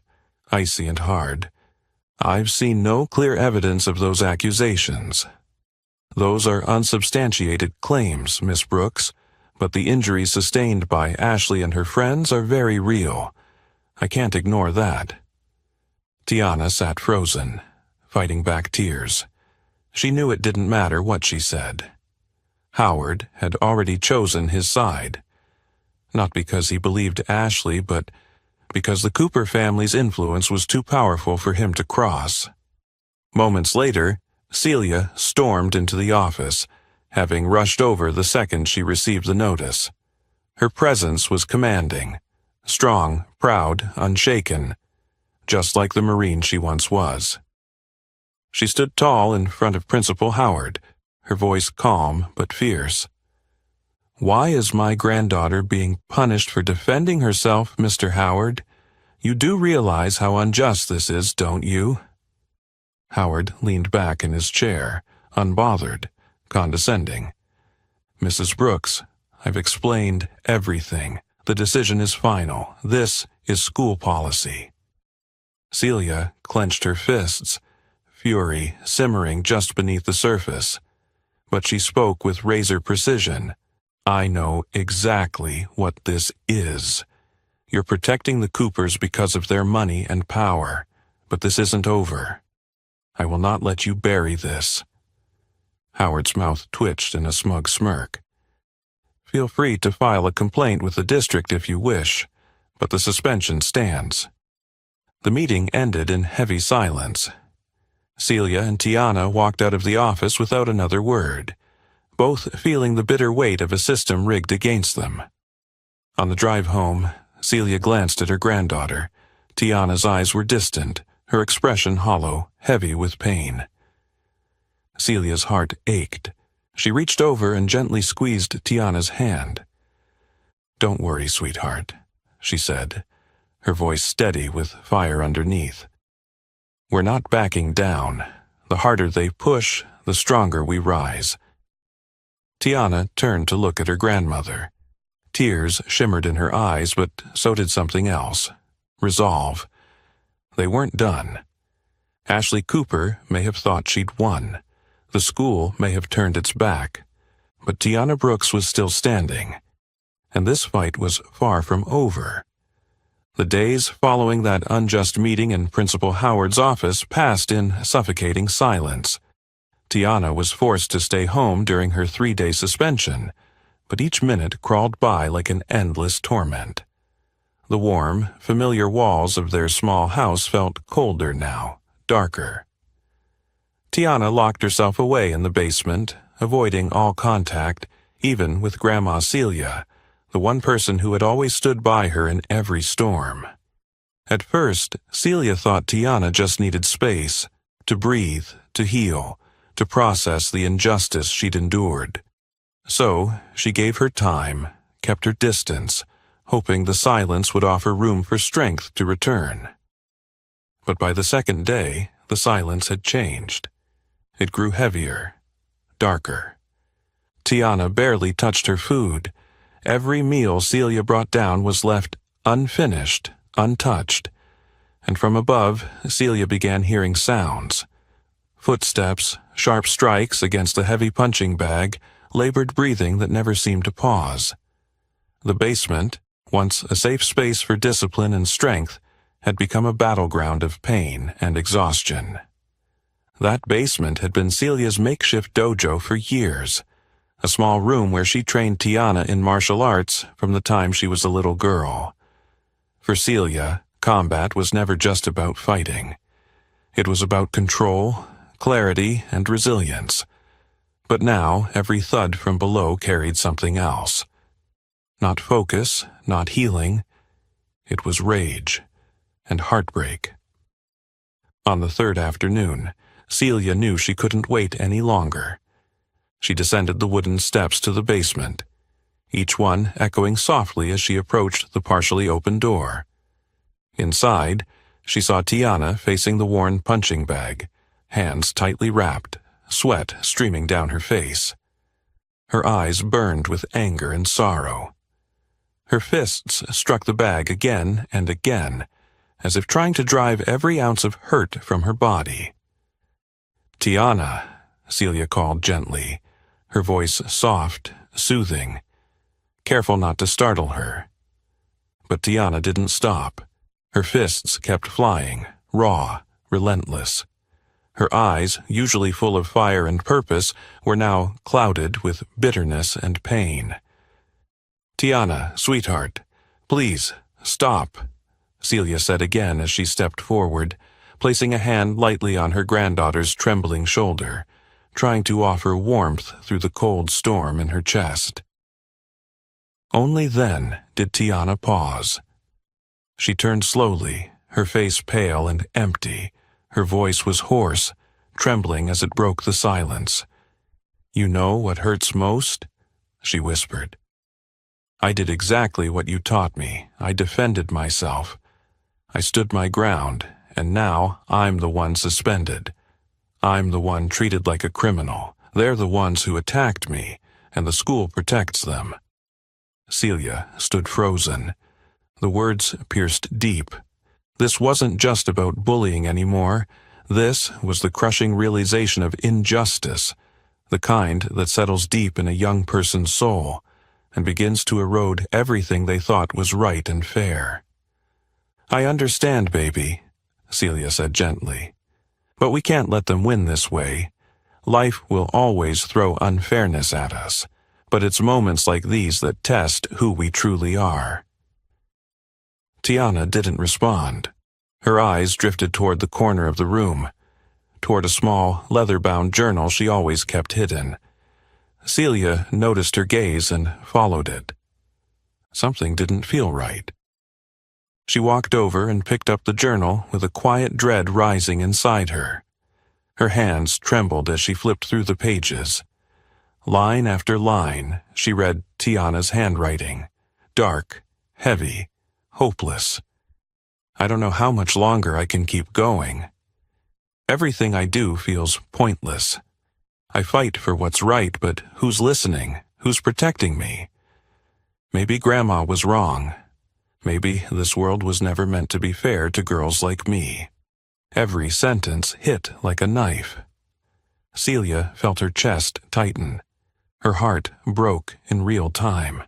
icy and hard. "I've seen no clear evidence of those accusations. Those are unsubstantiated claims, Miss Brooks, but the injuries sustained by Ashley and her friends are very real. I can't ignore that." Tiana sat frozen, fighting back tears. She knew it didn't matter what she said. Howard had already chosen his side. Not because he believed Ashley, but because the Cooper family's influence was too powerful for him to cross. Moments later, Celia stormed into the office, having rushed over the second she received the notice. Her presence was commanding, strong, proud, unshaken, just like the Marine she once was. She stood tall in front of Principal Howard, her voice calm but fierce. "Why is my granddaughter being punished for defending herself, Mr. Howard? You do realize how unjust this is, don't you?" Howard leaned back in his chair, unbothered, condescending. "Mrs. Brooks, I've explained everything. The decision is final. This is school policy." Celia clenched her fists, fury simmering just beneath the surface. But she spoke with razor precision. "I know exactly what this is. You're protecting the Coopers because of their money and power, but this isn't over. I will not let you bury this." Howard's mouth twitched in a smug smirk. "Feel free to file a complaint with the district if you wish, but the suspension stands." The meeting ended in heavy silence. Celia and Tiana walked out of the office without another word, both feeling the bitter weight of a system rigged against them. On the drive home, Celia glanced at her granddaughter. Tiana's eyes were distant, her expression hollow, heavy with pain. Celia's heart ached. She reached over and gently squeezed Tiana's hand. "Don't worry, sweetheart," she said, her voice steady with fire underneath. "We're not backing down. The harder they push, the stronger we rise." Tiana turned to look at her grandmother. Tears shimmered in her eyes, but so did something else. Resolve. They weren't done. Ashley Cooper may have thought she'd won. The school may have turned its back. But Tiana Brooks was still standing. And this fight was far from over. The days following that unjust meeting in Principal Howard's office passed in suffocating silence. Tiana was forced to stay home during her 3-day suspension, but each minute crawled by like an endless torment. The warm, familiar walls of their small house felt colder now, darker. Tiana locked herself away in the basement, avoiding all contact, even with Grandma Celia, the one person who had always stood by her in every storm. At first, Celia thought Tiana just needed space, to breathe, to heal, to process the injustice she'd endured. So, she gave her time, kept her distance, hoping the silence would offer room for strength to return. But by the second day, the silence had changed. It grew heavier, darker. Tiana barely touched her food. Every meal Celia brought down was left unfinished, untouched. And from above, Celia began hearing sounds. Footsteps, sharp strikes against the heavy punching bag, labored breathing that never seemed to pause. The basement, once a safe space for discipline and strength, had become a battleground of pain and exhaustion. That basement had been Celia's makeshift dojo for years, a small room where she trained Tiana in martial arts from the time she was a little girl. For Celia, combat was never just about fighting. It was about control, clarity, and resilience. But now, every thud from below carried something else. Not focus, not healing. It was rage and heartbreak. On the third afternoon, Celia knew she couldn't wait any longer. She descended the wooden steps to the basement, each one echoing softly as she approached the partially open door. Inside, she saw Tiana facing the worn punching bag, hands tightly wrapped, sweat streaming down her face. Her eyes burned with anger and sorrow. Her fists struck the bag again and again, as if trying to drive every ounce of hurt from her body. "Tiana," Celia called gently, her voice soft, soothing, careful not to startle her. But Tiana didn't stop. Her fists kept flying, raw, relentless. Her eyes, usually full of fire and purpose, were now clouded with bitterness and pain. "Tiana, sweetheart, please, stop," Celia said again as she stepped forward, placing a hand lightly on her granddaughter's trembling shoulder, trying to offer warmth through the cold storm in her chest. Only then did Tiana pause. She turned slowly, her face pale and empty. Her voice was hoarse, trembling as it broke the silence. "You know what hurts most?" she whispered. "I did exactly what you taught me. I defended myself. I stood my ground, and now I'm the one suspended. I'm the one treated like a criminal. They're the ones who attacked me, and the school protects them." Celia stood frozen. The words pierced deep. This wasn't just about bullying anymore. This was the crushing realization of injustice, the kind that settles deep in a young person's soul and begins to erode everything they thought was right and fair. "I understand, baby," Celia said gently, "but we can't let them win this way. Life will always throw unfairness at us, but it's moments like these that test who we truly are." Tiana didn't respond. Her eyes drifted toward the corner of the room, toward a small, leather-bound journal she always kept hidden. Celia noticed her gaze and followed it. Something didn't feel right. She walked over and picked up the journal with a quiet dread rising inside her. Her hands trembled as she flipped through the pages. Line after line, she read Tiana's handwriting, dark, heavy, hopeless. "I don't know how much longer I can keep going. Everything I do feels pointless. I fight for what's right, but who's listening? Who's protecting me? Maybe Grandma was wrong. Maybe this world was never meant to be fair to girls like me." Every sentence hit like a knife. Celia felt her chest tighten. Her heart broke in real time.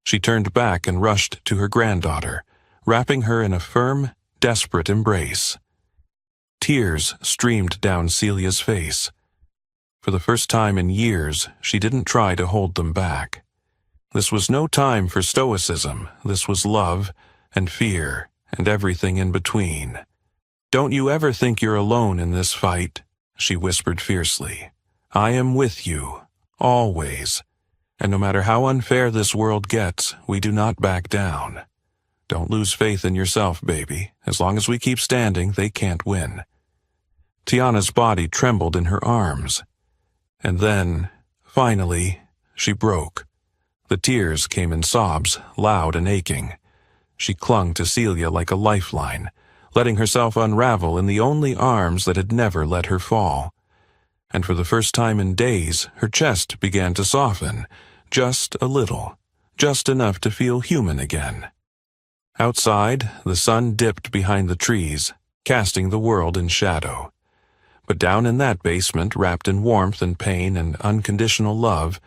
She turned back and rushed to her granddaughter, wrapping her in a firm, desperate embrace. Tears streamed down Celia's face. For the first time in years, she didn't try to hold them back. This was no time for stoicism. This was love and fear and everything in between. "Don't you ever think you're alone in this fight," she whispered fiercely. "I am with you, always. And no matter how unfair this world gets, we do not back down. Don't lose faith in yourself, baby. As long as we keep standing, they can't win." Tiana's body trembled in her arms. And then, finally, she broke. The tears came in sobs, loud and aching. She clung to Celia like a lifeline, letting herself unravel in the only arms that had never let her fall. And for the first time in days, her chest began to soften, just a little, just enough to feel human again. Outside, the sun dipped behind the trees, casting the world in shadow. But down in that basement, wrapped in warmth and pain and unconditional love,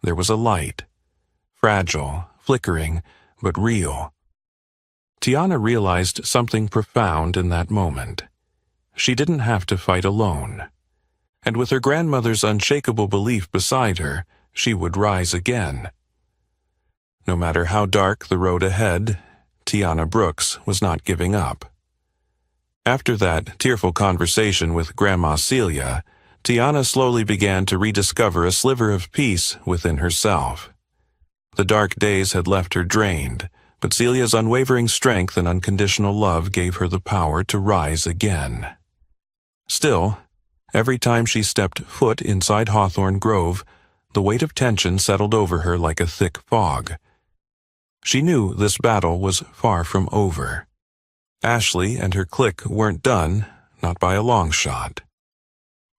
there was a light. Fragile, flickering, but real. Tiana realized something profound in that moment. She didn't have to fight alone. And with her grandmother's unshakable belief beside her, she would rise again. No matter how dark the road ahead, Tiana Brooks was not giving up. After that tearful conversation with Grandma Celia, Tiana slowly began to rediscover a sliver of peace within herself. The dark days had left her drained, but Celia's unwavering strength and unconditional love gave her the power to rise again. Still, every time she stepped foot inside Hawthorne Grove, the weight of tension settled over her like a thick fog. She knew this battle was far from over. Ashley and her clique weren't done, not by a long shot.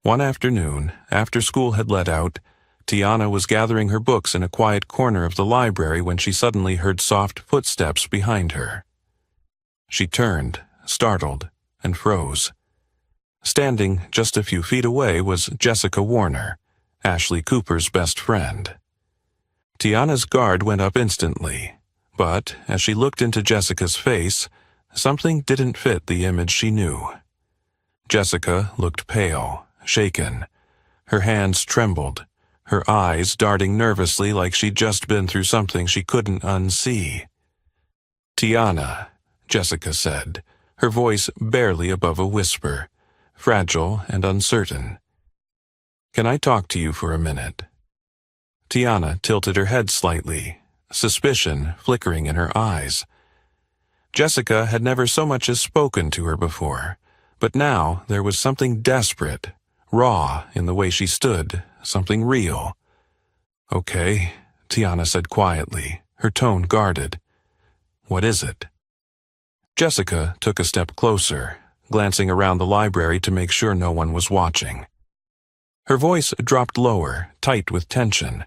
One afternoon, after school had let out, Tiana was gathering her books in a quiet corner of the library when she suddenly heard soft footsteps behind her. She turned, startled, and froze. Standing just a few feet away was Jessica Warner, Ashley Cooper's best friend. Tiana's guard went up instantly, but as she looked into Jessica's face, something didn't fit the image she knew. Jessica looked pale, shaken. Her hands trembled, her eyes darting nervously like she'd just been through something she couldn't unsee. "Tiana," Jessica said, her voice barely above a whisper, fragile and uncertain. "Can I talk to you for a minute?" Tiana tilted her head slightly, suspicion flickering in her eyes. Jessica had never so much as spoken to her before, but now there was something desperate, raw in the way she stood, something real. "Okay," Tiana said quietly, her tone guarded. "What is it?" Jessica took a step closer, glancing around the library to make sure no one was watching. Her voice dropped lower, tight with tension.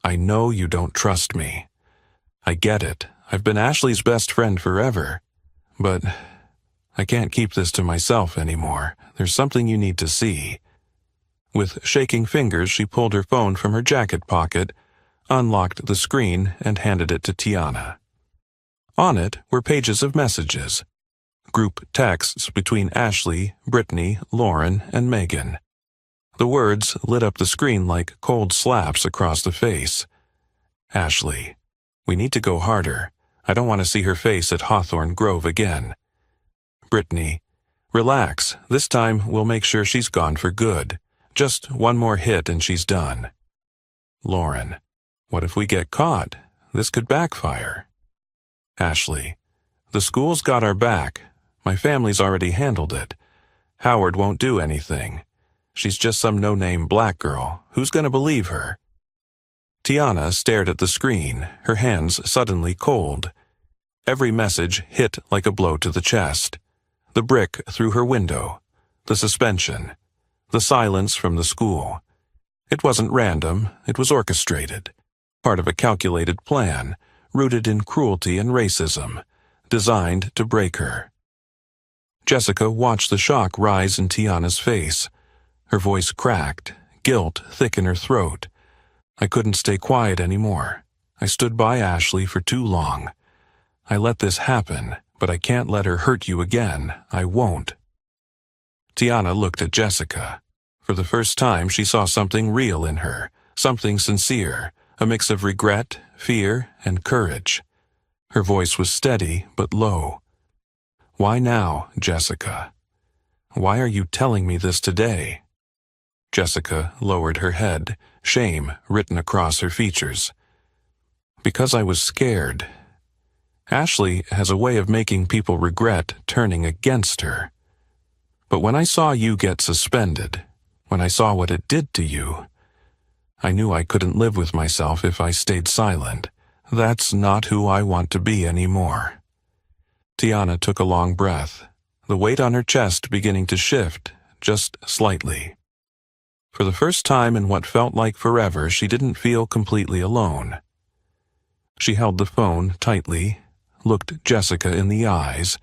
"I know you don't trust me. I get it. I've been Ashley's best friend forever. But I can't keep this to myself anymore. There's something you need to see." With shaking fingers, she pulled her phone from her jacket pocket, unlocked the screen, and handed it to Tiana. On it were pages of messages, group texts between Ashley, Brittany, Lauren, and Megan. The words lit up the screen like cold slaps across the face. "Ashley, we need to go harder. I don't want to see her face at Hawthorne Grove again." Brittany, "Relax. This time we'll make sure she's gone for good. Just one more hit and she's done." Lauren, "What if we get caught? This could backfire." Ashley, "The school's got our back. My family's already handled it. Howard won't do anything. She's just some no-name black girl. Who's going to believe her?" Tiana stared at the screen, her hands suddenly cold. Every message hit like a blow to the chest. The brick through her window, the suspension, the silence from the school. It wasn't random, it was orchestrated, part of a calculated plan, rooted in cruelty and racism, designed to break her. Jessica watched the shock rise in Tiana's face. Her voice cracked, guilt thick in her throat. "I couldn't stay quiet anymore. I stood by Ashley for too long. I let this happen, but I can't let her hurt you again. I won't." Tiana looked at Jessica. For the first time, she saw something real in her, something sincere, a mix of regret, fear, and courage. Her voice was steady but low. "Why now, Jessica? Why are you telling me this today?" Jessica lowered her head, shame written across her features. "Because I was scared. Ashley has a way of making people regret turning against her. But when I saw you get suspended, when I saw what it did to you, I knew I couldn't live with myself if I stayed silent. That's not who I want to be anymore." Tiana took a long breath, the weight on her chest beginning to shift, just slightly. For the first time in what felt like forever, she didn't feel completely alone. She held the phone tightly, looked Jessica in the eyes,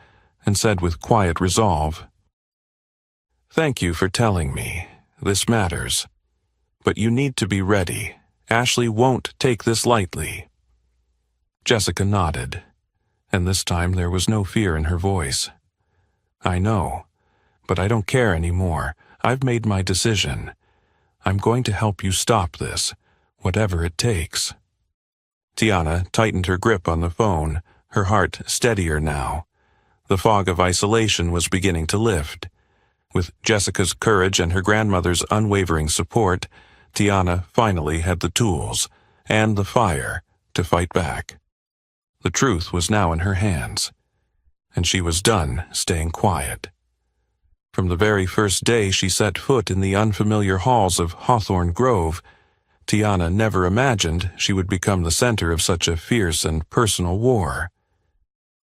and said with quiet resolve, "Thank you for telling me. This matters. But you need to be ready. Ashley won't take this lightly." Jessica nodded, and this time there was no fear in her voice. "I know, but I don't care anymore. I've made my decision. I'm going to help you stop this, whatever it takes." Tiana tightened her grip on the phone, her heart steadier now. The fog of isolation was beginning to lift. With Jessica's courage and her grandmother's unwavering support, Tiana finally had the tools and the fire to fight back. The truth was now in her hands, and she was done staying quiet. From the very first day she set foot in the unfamiliar halls of Hawthorne Grove, Tiana never imagined she would become the center of such a fierce and personal war.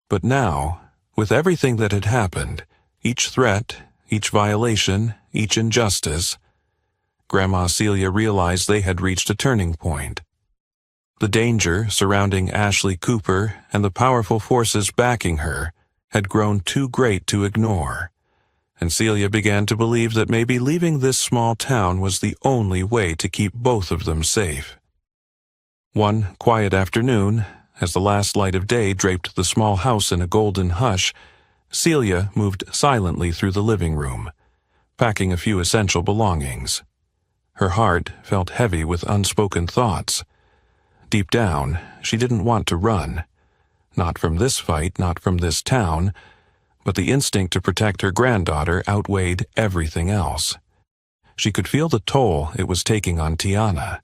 But now, with everything that had happened, each threat, each violation, each injustice, Grandma Celia realized they had reached a turning point. The danger surrounding Ashley Cooper and the powerful forces backing her had grown too great to ignore, and Celia began to believe that maybe leaving this small town was the only way to keep both of them safe. One quiet afternoon, as the last light of day draped the small house in a golden hush, Celia moved silently through the living room, packing a few essential belongings. Her heart felt heavy with unspoken thoughts. Deep down, she didn't want to run. Not from this fight, not from this town, but the instinct to protect her granddaughter outweighed everything else. She could feel the toll it was taking on Tiana,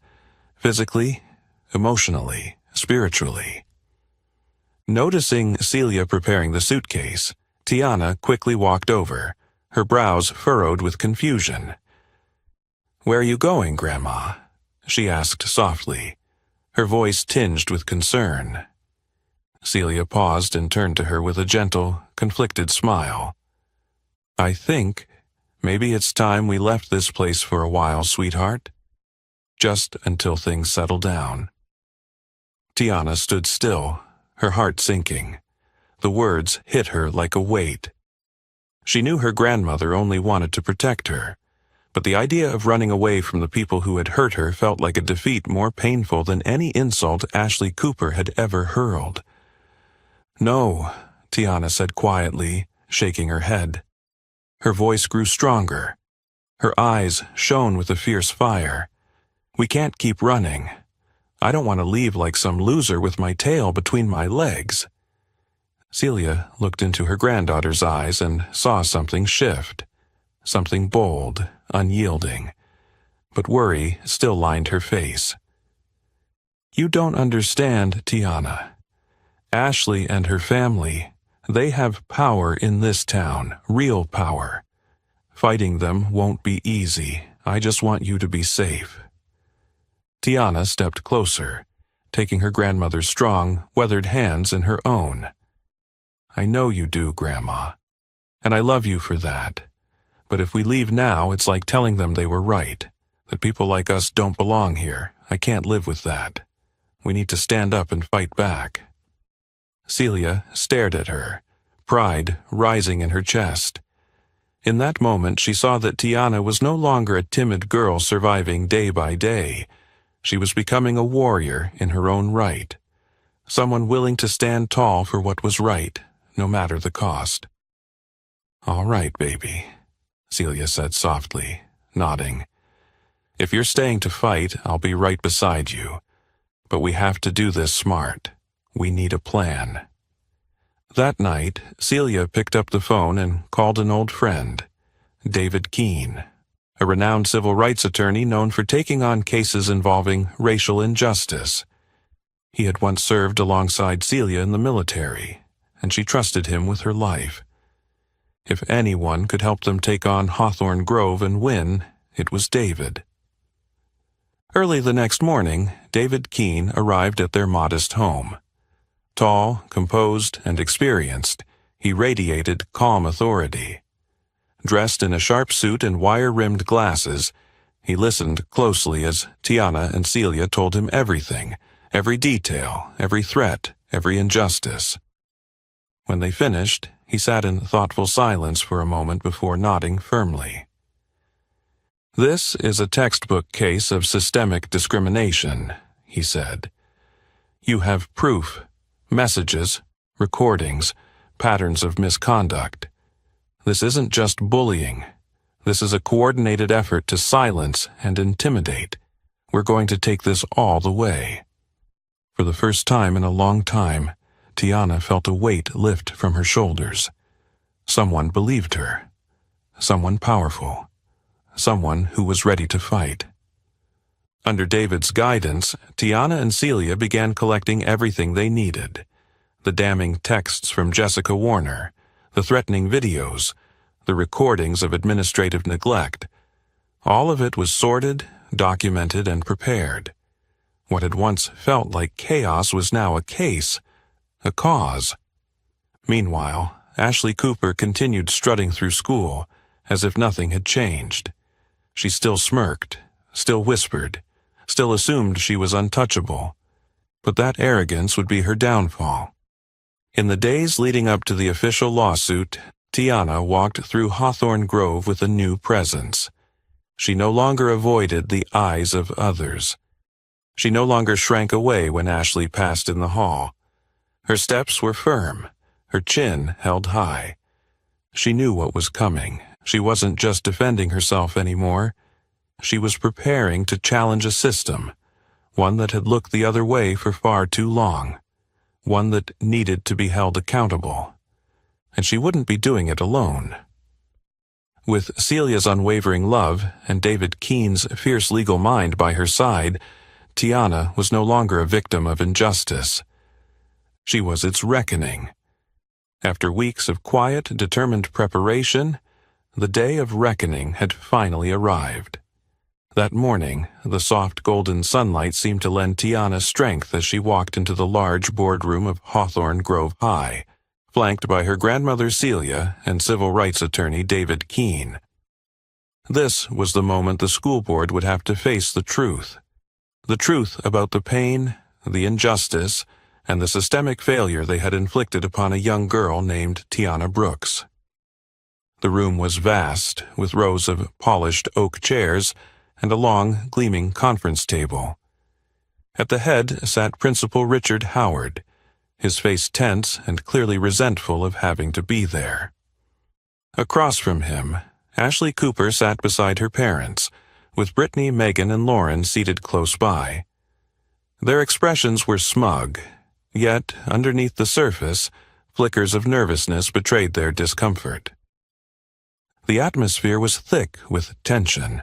physically, emotionally, spiritually. Noticing Celia preparing the suitcase, Tiana quickly walked over, her brows furrowed with confusion. "Where are you going, Grandma?" she asked softly, her voice tinged with concern. Celia paused and turned to her with a gentle, conflicted smile. "I think maybe it's time we left this place for a while, sweetheart. Just until things settle down." Tiana stood still, her heart sinking. The words hit her like a weight. She knew her grandmother only wanted to protect her, but the idea of running away from the people who had hurt her felt like a defeat more painful than any insult Ashley Cooper had ever hurled. "No," Tiana said quietly, shaking her head. Her voice grew stronger. Her eyes shone with a fierce fire. "We can't keep running. I don't want to leave like some loser with my tail between my legs." Celia looked into her granddaughter's eyes and saw something shift. Something bold, unyielding. But worry still lined her face. "You don't understand, Tiana. Ashley and her family, they have power in this town, real power. Fighting them won't be easy. I just want you to be safe." Tiana stepped closer, taking her grandmother's strong, weathered hands in her own. "I know you do, Grandma, and I love you for that. But if we leave now, it's like telling them they were right, that people like us don't belong here. I can't live with that. We need to stand up and fight back." Celia stared at her, pride rising in her chest. In that moment, she saw that Tiana was no longer a timid girl surviving day by day. She was becoming a warrior in her own right, someone willing to stand tall for what was right, no matter the cost. "All right, baby," Celia said softly, nodding. "If you're staying to fight, I'll be right beside you. But we have to do this smart. We need a plan." That night, Celia picked up the phone and called an old friend, David Keene, a renowned civil rights attorney known for taking on cases involving racial injustice. He had once served alongside Celia in the military, and she trusted him with her life. If anyone could help them take on Hawthorne Grove and win, it was David. Early the next morning, David Keene arrived at their modest home. Tall, composed, and experienced, he radiated calm authority. Dressed in a sharp suit and wire-rimmed glasses, he listened closely as Tiana and Celia told him everything, every detail, every threat, every injustice. When they finished, he sat in thoughtful silence for a moment before nodding firmly. "This is a textbook case of systemic discrimination," he said. "You have proof, messages, recordings, patterns of misconduct. This isn't just bullying. This is a coordinated effort to silence and intimidate. We're going to take this all the way." For the first time in a long time, Tiana felt a weight lift from her shoulders. Someone believed her. Someone powerful. Someone who was ready to fight. Under David's guidance, Tiana and Celia began collecting everything they needed. The damning texts from Jessica Warner, the threatening videos, the recordings of administrative neglect. All of it was sorted, documented, and prepared. What had once felt like chaos was now a case, a cause. Meanwhile, Ashley Cooper continued strutting through school, as if nothing had changed. She still smirked, still whispered, still assumed she was untouchable. But that arrogance would be her downfall. In the days leading up to the official lawsuit, Tiana walked through Hawthorne Grove with a new presence. She no longer avoided the eyes of others. She no longer shrank away when Ashley passed in the hall. Her steps were firm, her chin held high. She knew what was coming. She wasn't just defending herself anymore. She was preparing to challenge a system, one that had looked the other way for far too long, one that needed to be held accountable. And she wouldn't be doing it alone. With Celia's unwavering love and David Keene's fierce legal mind by her side, Tiana was no longer a victim of injustice. She was its reckoning. After weeks of quiet, determined preparation, the day of reckoning had finally arrived. That morning, the soft golden sunlight seemed to lend Tiana strength as she walked into the large boardroom of Hawthorne Grove High, flanked by her grandmother Celia and civil rights attorney David Keene. This was the moment the school board would have to face the truth about the pain, the injustice, and the systemic failure they had inflicted upon a young girl named Tiana Brooks. The room was vast, with rows of polished oak chairs and a long, gleaming conference table. At the head sat Principal Richard Howard, his face tense and clearly resentful of having to be there. Across from him, Ashley Cooper sat beside her parents, with Brittany, Megan, and Lauren seated close by. Their expressions were smug, yet, underneath the surface, flickers of nervousness betrayed their discomfort. The atmosphere was thick with tension.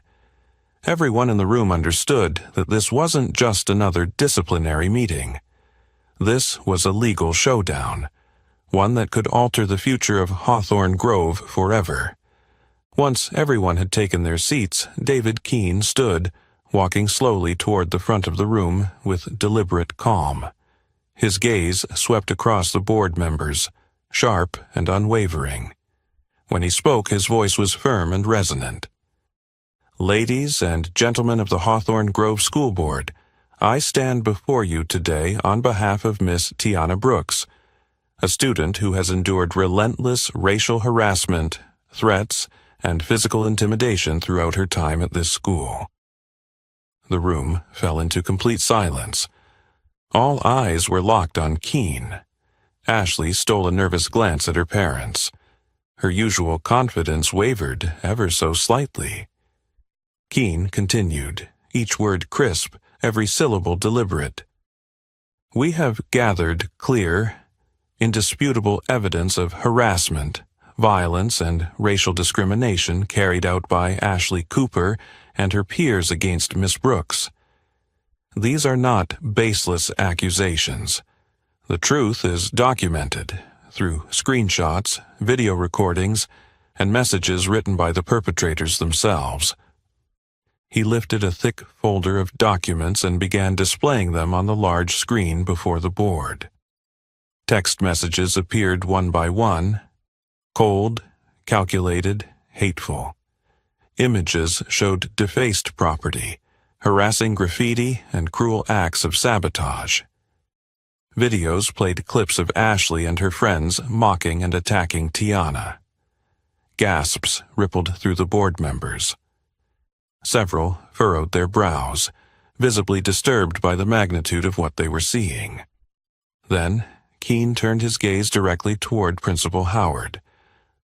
Everyone in the room understood that this wasn't just another disciplinary meeting. This was a legal showdown, one that could alter the future of Hawthorne Grove forever. Once everyone had taken their seats, David Keene stood, walking slowly toward the front of the room with deliberate calm. His gaze swept across the board members, sharp and unwavering. When he spoke, his voice was firm and resonant. "Ladies and gentlemen of the Hawthorne Grove School Board, I stand before you today on behalf of Miss Tiana Brooks, a student who has endured relentless racial harassment, threats, and physical intimidation throughout her time at this school." The room fell into complete silence. All eyes were locked on Keene. Ashley stole a nervous glance at her parents. Her usual confidence wavered ever so slightly. Keene continued, each word crisp, every syllable deliberate. "We have gathered clear, indisputable evidence of harassment, violence, and racial discrimination carried out by Ashley Cooper and her peers against Miss Brooks. These are not baseless accusations. The truth is documented through screenshots, video recordings, and messages written by the perpetrators themselves." He lifted a thick folder of documents and began displaying them on the large screen before the board. Text messages appeared one by one, cold, calculated, hateful. Images showed defaced property, harassing graffiti, and cruel acts of sabotage. Videos played clips of Ashley and her friends mocking and attacking Tiana. Gasps rippled through the board members. Several furrowed their brows, visibly disturbed by the magnitude of what they were seeing. Then, Keene turned his gaze directly toward Principal Howard.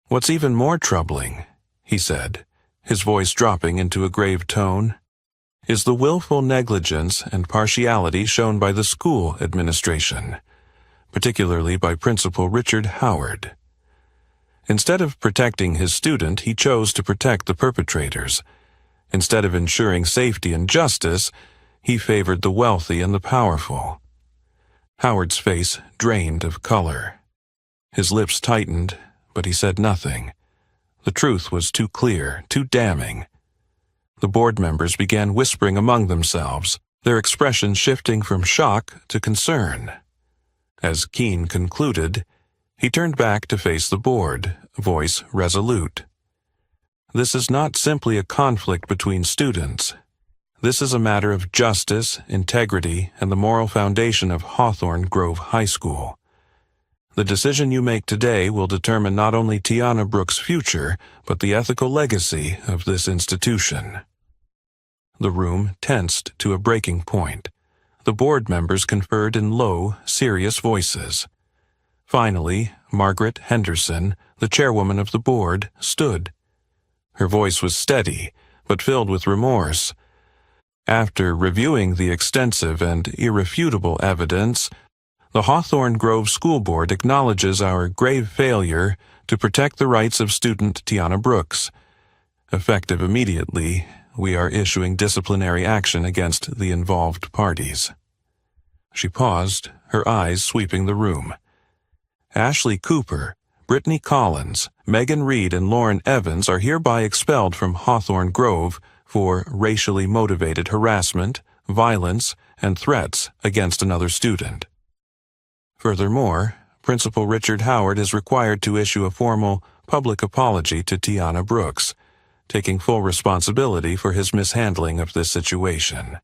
"What's even more troubling," he said, his voice dropping into a grave tone, "is the willful negligence and partiality shown by the school administration, particularly by Principal Richard Howard. Instead of protecting his student, he chose to protect the perpetrators. Instead of ensuring safety and justice, He favored the wealthy and the powerful. Howard's face drained of color. His lips tightened, but he said nothing. The truth was too clear, too damning. The board members began whispering among themselves, their expressions shifting from shock to concern. As Keene concluded, he turned back to face the board, voice resolute. This is not simply a conflict between students. This is a matter of justice, integrity, and the moral foundation of Hawthorne Grove High School. The decision you make today will determine not only Tiana Brooks' future, but the ethical legacy of this institution. The room tensed to a breaking point. The board members conferred in low, serious voices. Finally, Margaret Henderson, the chairwoman of the board, stood. Her voice was steady, but filled with remorse. After reviewing the extensive and irrefutable evidence, the Hawthorne Grove School Board acknowledges our grave failure to protect the rights of student Tiana Brooks. Effective immediately, we are issuing disciplinary action against the involved parties. She paused, her eyes sweeping the room. Ashley Cooper, Brittany Collins, Megan Reed, and Lauren Evans are hereby expelled from Hawthorne Grove for racially motivated harassment, violence, and threats against another student. Furthermore, Principal Richard Howard is required to issue a formal public apology to Tiana Brooks, taking full responsibility for his mishandling of this situation.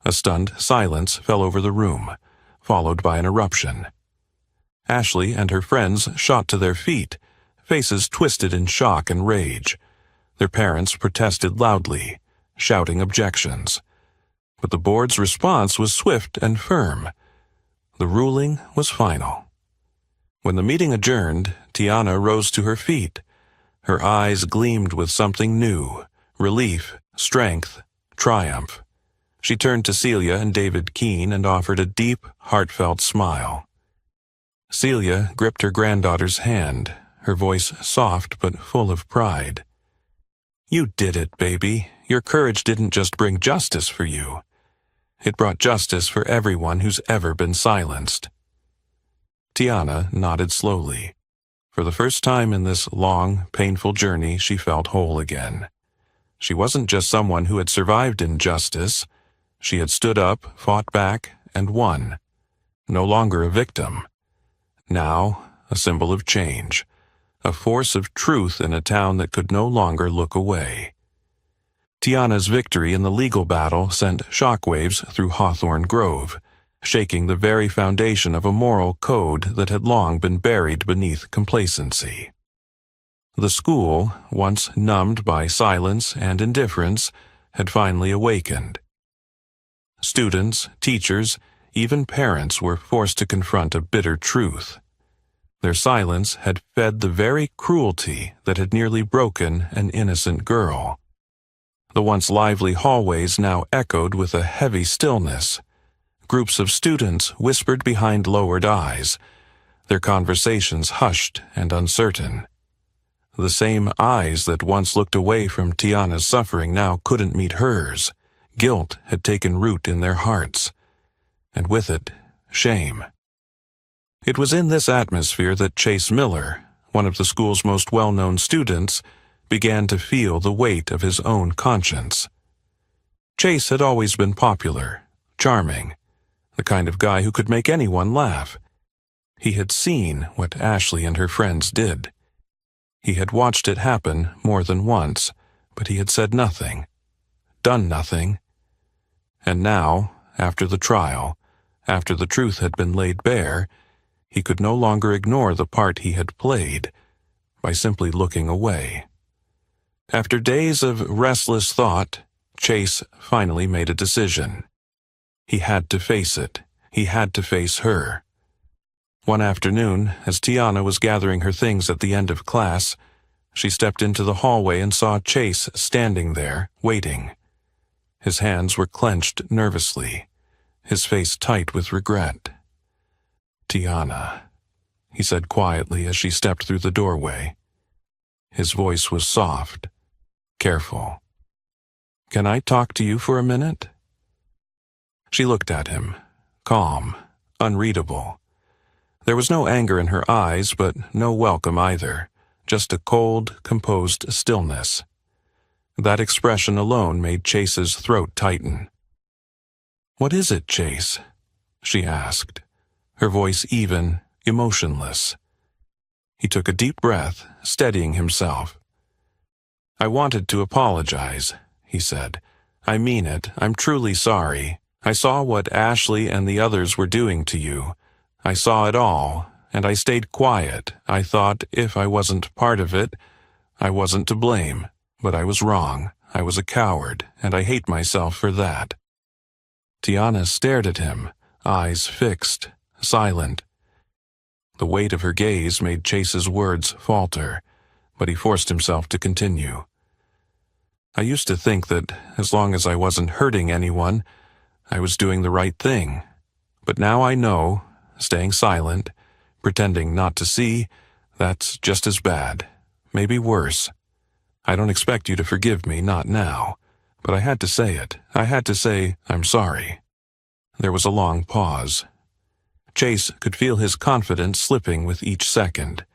A stunned silence fell over the room, followed by an eruption. Ashley and her friends shot to their feet, faces twisted in shock and rage. Their parents protested loudly, shouting objections. But the board's response was swift and firm. The ruling was final. When the meeting adjourned, Tiana rose to her feet. Her eyes gleamed with something new, relief, strength, triumph. She turned to Celia and David Keene and offered a deep, heartfelt smile. Celia gripped her granddaughter's hand, her voice soft but full of pride. You did it, baby. Your courage didn't just bring justice for you. It brought justice for everyone who's ever been silenced. Tiana nodded slowly. For the first time in this long, painful journey, she felt whole again. She wasn't just someone who had survived injustice. She had stood up, fought back, and won. No longer a victim. Now, a symbol of change. A force of truth in a town that could no longer look away. Tiana's victory in the legal battle sent shockwaves through Hawthorne Grove, shaking the very foundation of a moral code that had long been buried beneath complacency. The school, once numbed by silence and indifference, had finally awakened. Students, teachers, even parents were forced to confront a bitter truth. Their silence had fed the very cruelty that had nearly broken an innocent girl. The once lively hallways now echoed with a heavy stillness. Groups of students whispered behind lowered eyes, their conversations hushed and uncertain. The same eyes that once looked away from Tiana's suffering now couldn't meet hers. Guilt had taken root in their hearts, and with it, shame. It was in this atmosphere that Chase Miller, one of the school's most well-known students, began to feel the weight of his own conscience. Chase had always been popular, charming, the kind of guy who could make anyone laugh. He had seen what Ashley and her friends did. He had watched it happen more than once, but he had said nothing, done nothing. And now, after the trial, after the truth had been laid bare, he could no longer ignore the part he had played by simply looking away. After days of restless thought, Chase finally made a decision. He had to face it. He had to face her. One afternoon, as Tiana was gathering her things at the end of class, she stepped into the hallway and saw Chase standing there, waiting. His hands were clenched nervously, his face tight with regret. "Tiana," he said quietly as she stepped through the doorway. His voice was soft, careful. "Can I talk to you for a minute?" She looked at him, calm, unreadable. There was no anger in her eyes, but no welcome either, just a cold, composed stillness. That expression alone made Chase's throat tighten. "What is it, Chase?" she asked, her voice even, emotionless. He took a deep breath, steadying himself. "I wanted to apologize," he said. "I mean it. I'm truly sorry. I saw what Ashley and the others were doing to you. I saw it all, and I stayed quiet. I thought if I wasn't part of it, I wasn't to blame. But I was wrong. I was a coward, and I hate myself for that." Tiana stared at him, eyes fixed, silent. The weight of her gaze made Chase's words falter, but he forced himself to continue. "I used to think that as long as I wasn't hurting anyone, I was doing the right thing. But now I know, staying silent, pretending not to see, that's just as bad, maybe worse. I don't expect you to forgive me, not now, but I had to say it. I had to say I'm sorry." There was a long pause. Chase could feel his confidence slipping with each second.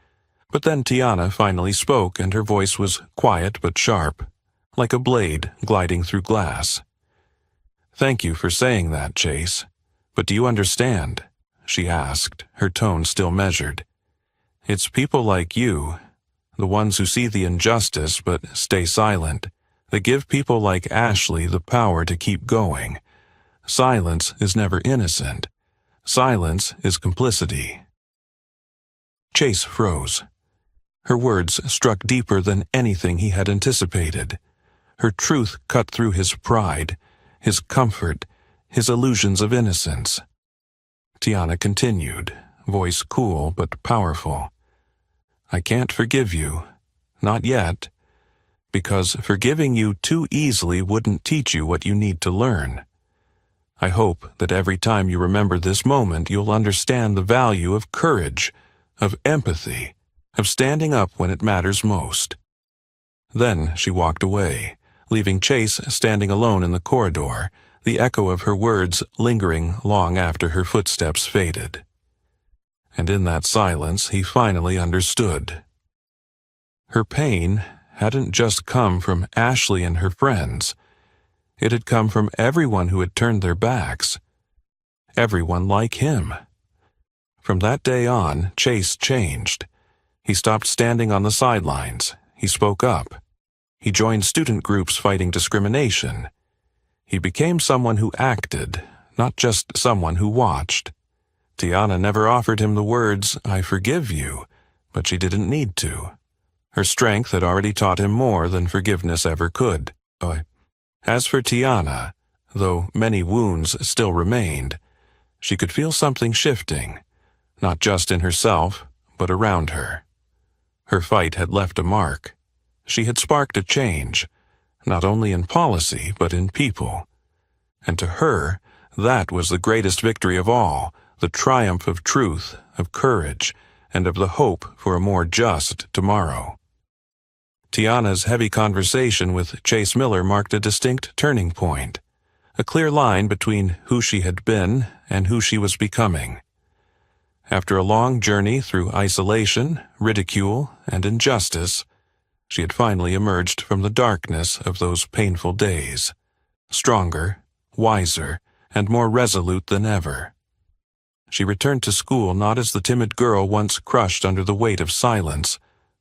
But then Tiana finally spoke, and her voice was quiet but sharp, like a blade gliding through glass. "Thank you for saying that, Chase. But do you understand?" she asked, her tone still measured. "It's people like you, the ones who see the injustice but stay silent, that give people like Ashley the power to keep going. Silence is never innocent. Silence is complicity." Chase froze. Her words struck deeper than anything he had anticipated. Her truth cut through his pride, his comfort, his illusions of innocence. Tiana continued, voice cool but powerful. "I can't forgive you. Not yet. Because forgiving you too easily wouldn't teach you what you need to learn. I hope that every time you remember this moment, you'll understand the value of courage, of empathy, of standing up when it matters most." Then she walked away, leaving Chase standing alone in the corridor, the echo of her words lingering long after her footsteps faded. And in that silence he finally understood. Her pain hadn't just come from Ashley and her friends. It had come from everyone who had turned their backs. Everyone like him. From that day on, Chase changed. He stopped standing on the sidelines. He spoke up. He joined student groups fighting discrimination. He became someone who acted, not just someone who watched. Tiana never offered him the words, "I forgive you," but she didn't need to. Her strength had already taught him more than forgiveness ever could. As for Tiana, though many wounds still remained, she could feel something shifting, not just in herself, but around her. Her fight had left a mark. She had sparked a change, not only in policy, but in people. And to her, that was the greatest victory of all, the triumph of truth, of courage, and of the hope for a more just tomorrow. Tiana's heavy conversation with Chase Miller marked a distinct turning point, a clear line between who she had been and who she was becoming. After a long journey through isolation, ridicule, and injustice, she had finally emerged from the darkness of those painful days, stronger, wiser, and more resolute than ever. She returned to school not as the timid girl once crushed under the weight of silence,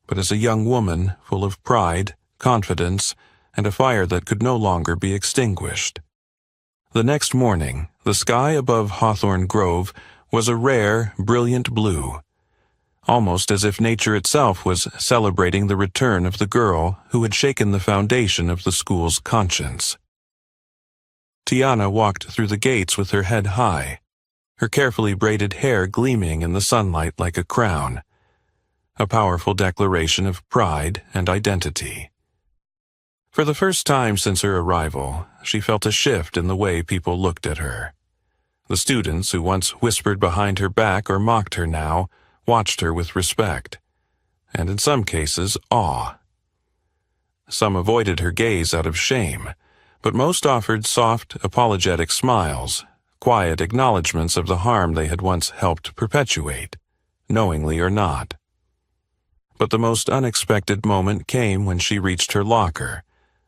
but as a young woman full of pride, confidence, and a fire that could no longer be extinguished. The next morning, the sky above Hawthorne Grove was a rare, brilliant blue, almost as if nature itself was celebrating the return of the girl who had shaken the foundation of the school's conscience. Tiana walked through the gates with her head high, her carefully braided hair gleaming in the sunlight like a crown, a powerful declaration of pride and identity. For the first time since her arrival, she felt a shift in the way people looked at her. The students who once whispered behind her back or mocked her now watched her with respect, and in some cases awe. Some avoided her gaze out of shame, but most offered soft, apologetic smiles, quiet acknowledgments of the harm they had once helped perpetuate, knowingly or not. But the most unexpected moment came when she reached her locker,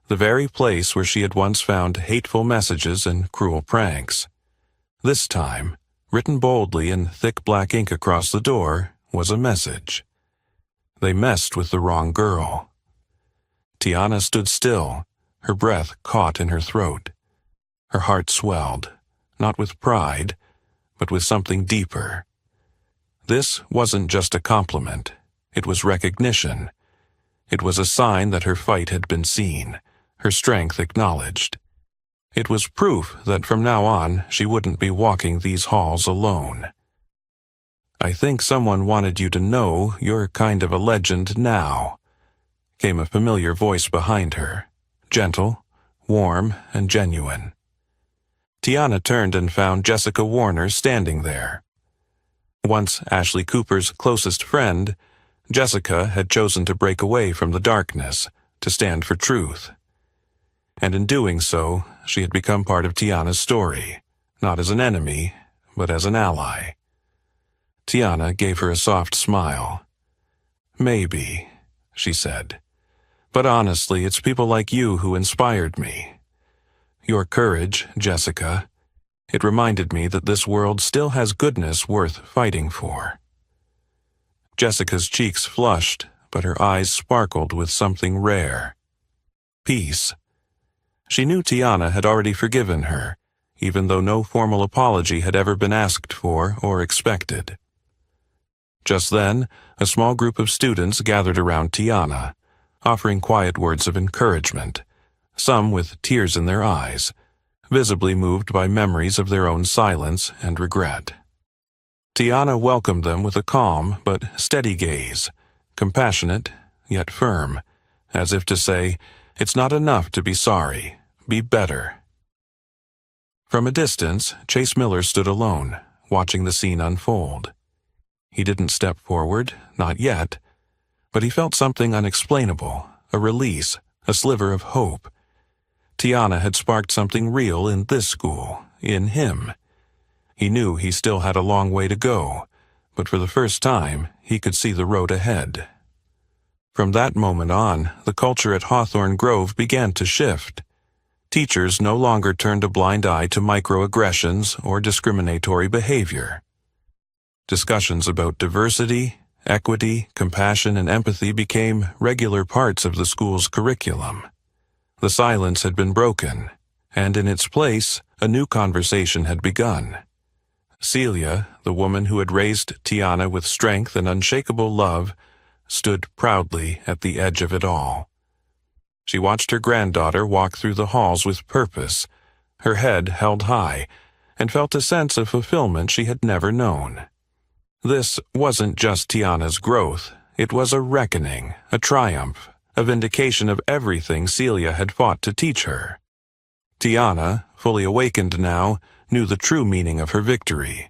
the very place where she had once found hateful messages and cruel pranks. This time, written boldly in thick black ink across the door, was a message. They messed with the wrong girl. Tiana stood still, her breath caught in her throat. Her heart swelled, not with pride, but with something deeper. This wasn't just a compliment. It was recognition. It was a sign that her fight had been seen, her strength acknowledged. It was proof that from now on she wouldn't be walking these halls alone. "I think someone wanted you to know you're kind of a legend now," came a familiar voice behind her, gentle, warm, and genuine. Tiana turned and found Jessica Warner standing there. Once Ashley Cooper's closest friend, Jessica had chosen to break away from the darkness, to stand for truth. And in doing so, she had become part of Tiana's story, not as an enemy, but as an ally. Tiana gave her a soft smile. "Maybe," she said, "but honestly, it's people like you who inspired me. Your courage, Jessica. It reminded me that this world still has goodness worth fighting for." Jessica's cheeks flushed, but her eyes sparkled with something rare. Peace. She knew Tiana had already forgiven her, even though no formal apology had ever been asked for or expected. Just then, a small group of students gathered around Tiana, offering quiet words of encouragement, some with tears in their eyes, visibly moved by memories of their own silence and regret. Tiana welcomed them with a calm but steady gaze, compassionate yet firm, as if to say, "It's not enough to be sorry, be better." From a distance, Chase Miller stood alone, watching the scene unfold. He didn't step forward, not yet, but he felt something unexplainable, a release, a sliver of hope. Tiana had sparked something real in this school, in him. He knew he still had a long way to go, but for the first time, he could see the road ahead. From that moment on, the culture at Hawthorne Grove began to shift. Teachers no longer turned a blind eye to microaggressions or discriminatory behavior. Discussions about diversity, equity, compassion, and empathy became regular parts of the school's curriculum. The silence had been broken, and in its place, a new conversation had begun. Celia, the woman who had raised Tiana with strength and unshakable love, stood proudly at the edge of it all. She watched her granddaughter walk through the halls with purpose, her head held high, and felt a sense of fulfillment she had never known. This wasn't just Tiana's growth, it was a reckoning, a triumph, a vindication of everything Celia had fought to teach her. Tiana, fully awakened now, knew the true meaning of her victory.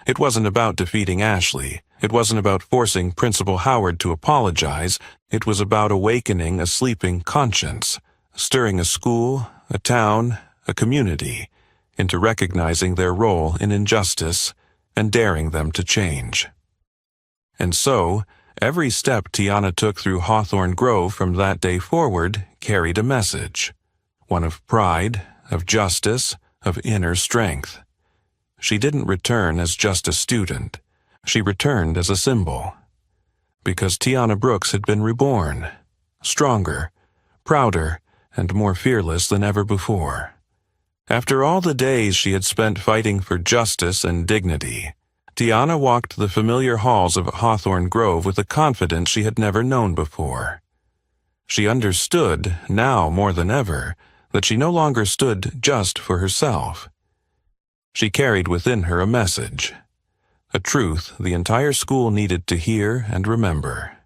It wasn't about defeating Ashley. It wasn't about forcing Principal Howard to apologize. It was about awakening a sleeping conscience, stirring a school, a town, a community, into recognizing their role in injustice and daring them to change. And so, every step Tiana took through Hawthorne Grove from that day forward carried a message, one of pride, of justice, of inner strength. She didn't return as just a student. She returned as a symbol. Because Tiana Brooks had been reborn, stronger, prouder, and more fearless than ever before. After all the days she had spent fighting for justice and dignity, Tiana walked the familiar halls of Hawthorne Grove with a confidence she had never known before. She understood, now more than ever, that she no longer stood just for herself. She carried within her a message, a truth the entire school needed to hear and remember.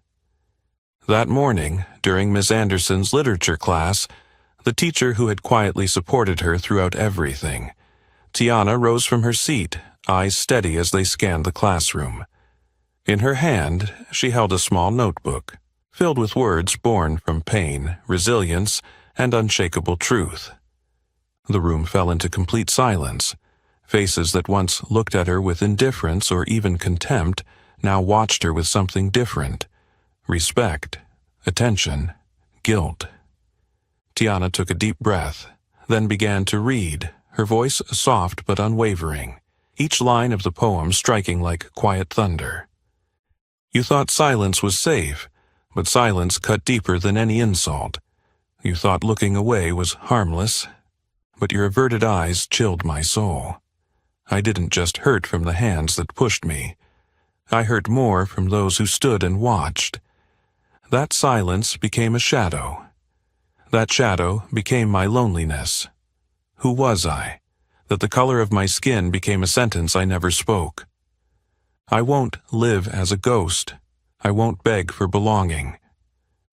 That morning, during Miss Anderson's literature class, the teacher who had quietly supported her throughout everything, Tiana rose from her seat, eyes steady as they scanned the classroom. In her hand, she held a small notebook, filled with words born from pain, resilience, and unshakable truth. The room fell into complete silence, Faces that once looked at her with indifference or even contempt now watched her with something different: respect, attention, guilt. Tiana took a deep breath, then began to read, her voice soft but unwavering, each line of the poem striking like quiet thunder. You thought silence was safe, but silence cut deeper than any insult. You thought looking away was harmless, but your averted eyes chilled my soul. I didn't just hurt from the hands that pushed me. I hurt more from those who stood and watched. That silence became a shadow. That shadow became my loneliness. Who was I, that the color of my skin became a sentence I never spoke? I won't live as a ghost. I won't beg for belonging.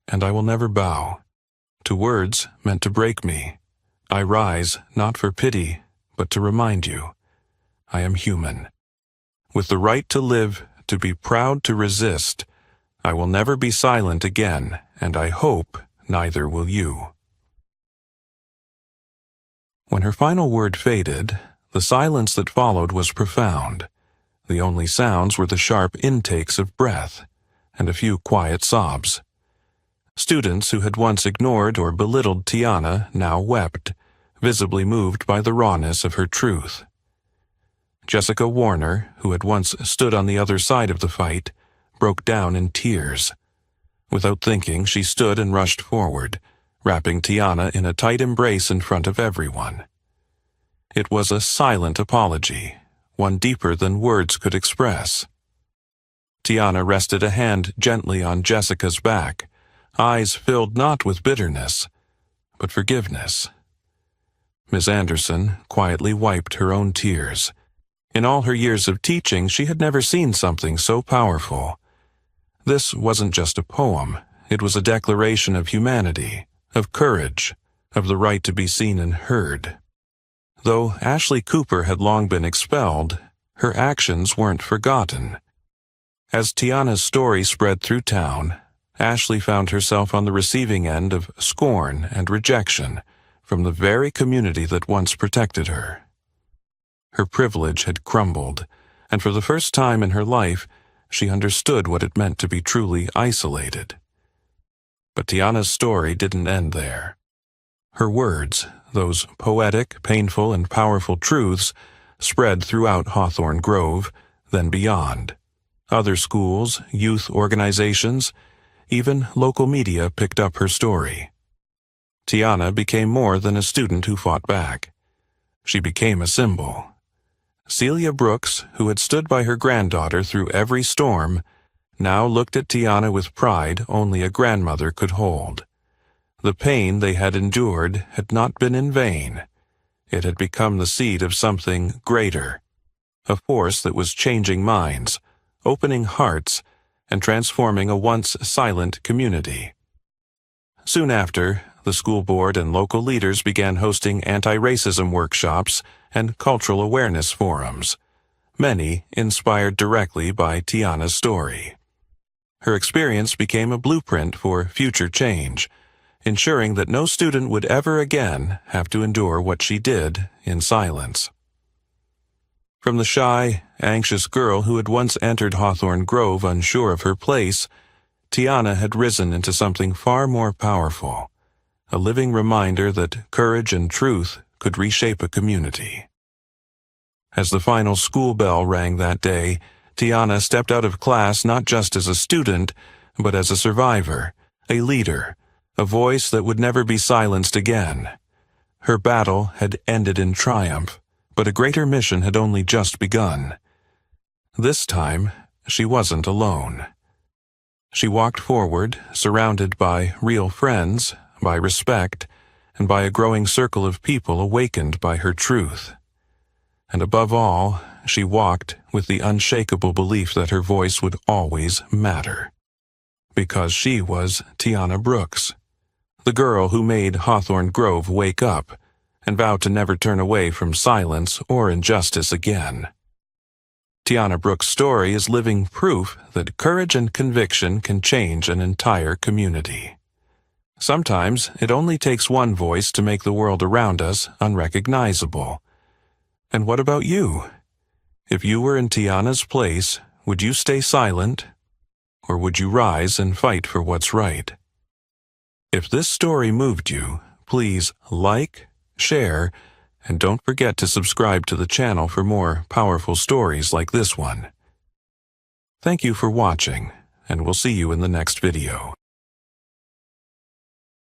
And I will never bow to words meant to break me. I rise not for pity, but to remind you, I am human. With the right to live, to be proud to resist, I will never be silent again, and I hope neither will you. When her final word faded, the silence that followed was profound. The only sounds were the sharp intakes of breath, and a few quiet sobs. Students who had once ignored or belittled Tiana now wept, visibly moved by the rawness of her truth. Jessica Warner, who had once stood on the other side of the fight, broke down in tears. Without thinking, she stood and rushed forward, wrapping Tiana in a tight embrace in front of everyone. It was a silent apology, one deeper than words could express. Tiana rested a hand gently on Jessica's back, eyes filled not with bitterness, but forgiveness. Miss Anderson quietly wiped her own tears. In all her years of teaching, she had never seen something so powerful. This wasn't just a poem, it was a declaration of humanity, of courage, of the right to be seen and heard. Though Ashley Cooper had long been expelled, her actions weren't forgotten. As Tiana's story spread through town, Ashley found herself on the receiving end of scorn and rejection from the very community that once protected her. Her privilege had crumbled, and for the first time in her life, she understood what it meant to be truly isolated. But Tiana's story didn't end there. Her words, those poetic, painful, and powerful truths, spread throughout Hawthorne Grove, then beyond. Other schools, youth organizations, even local media picked up her story. Tiana became more than a student who fought back. She became a symbol. Celia Brooks, who had stood by her granddaughter through every storm, now looked at Tiana with pride only a grandmother could hold. The pain they had endured had not been in vain. It had become the seed of something greater, a force that was changing minds, opening hearts, and transforming a once silent community. Soon after, the school board and local leaders began hosting anti-racism workshops and cultural awareness forums, many inspired directly by Tiana's story. Her experience became a blueprint for future change, ensuring that no student would ever again have to endure what she did in silence. From the shy, anxious girl who had once entered Hawthorne Grove unsure of her place, Tiana had risen into something far more powerful, a living reminder that courage and truth could reshape a community. As the final school bell rang that day, Tiana stepped out of class not just as a student, but as a survivor, a leader, a voice that would never be silenced again. Her battle had ended in triumph, but a greater mission had only just begun. This time, she wasn't alone. She walked forward, surrounded by real friends, by respect, and by a growing circle of people awakened by her truth. And above all, she walked with the unshakable belief that her voice would always matter. Because she was Tiana Brooks, the girl who made Hawthorne Grove wake up and vow to never turn away from silence or injustice again. Tiana Brooks' story is living proof that courage and conviction can change an entire community. Sometimes it only takes one voice to make the world around us unrecognizable. And what about you? If you were in Tiana's place, would you stay silent? Or would you rise and fight for what's right? If this story moved you, please like, share, and don't forget to subscribe to the channel for more powerful stories like this one. Thank you for watching, and we'll see you in the next video.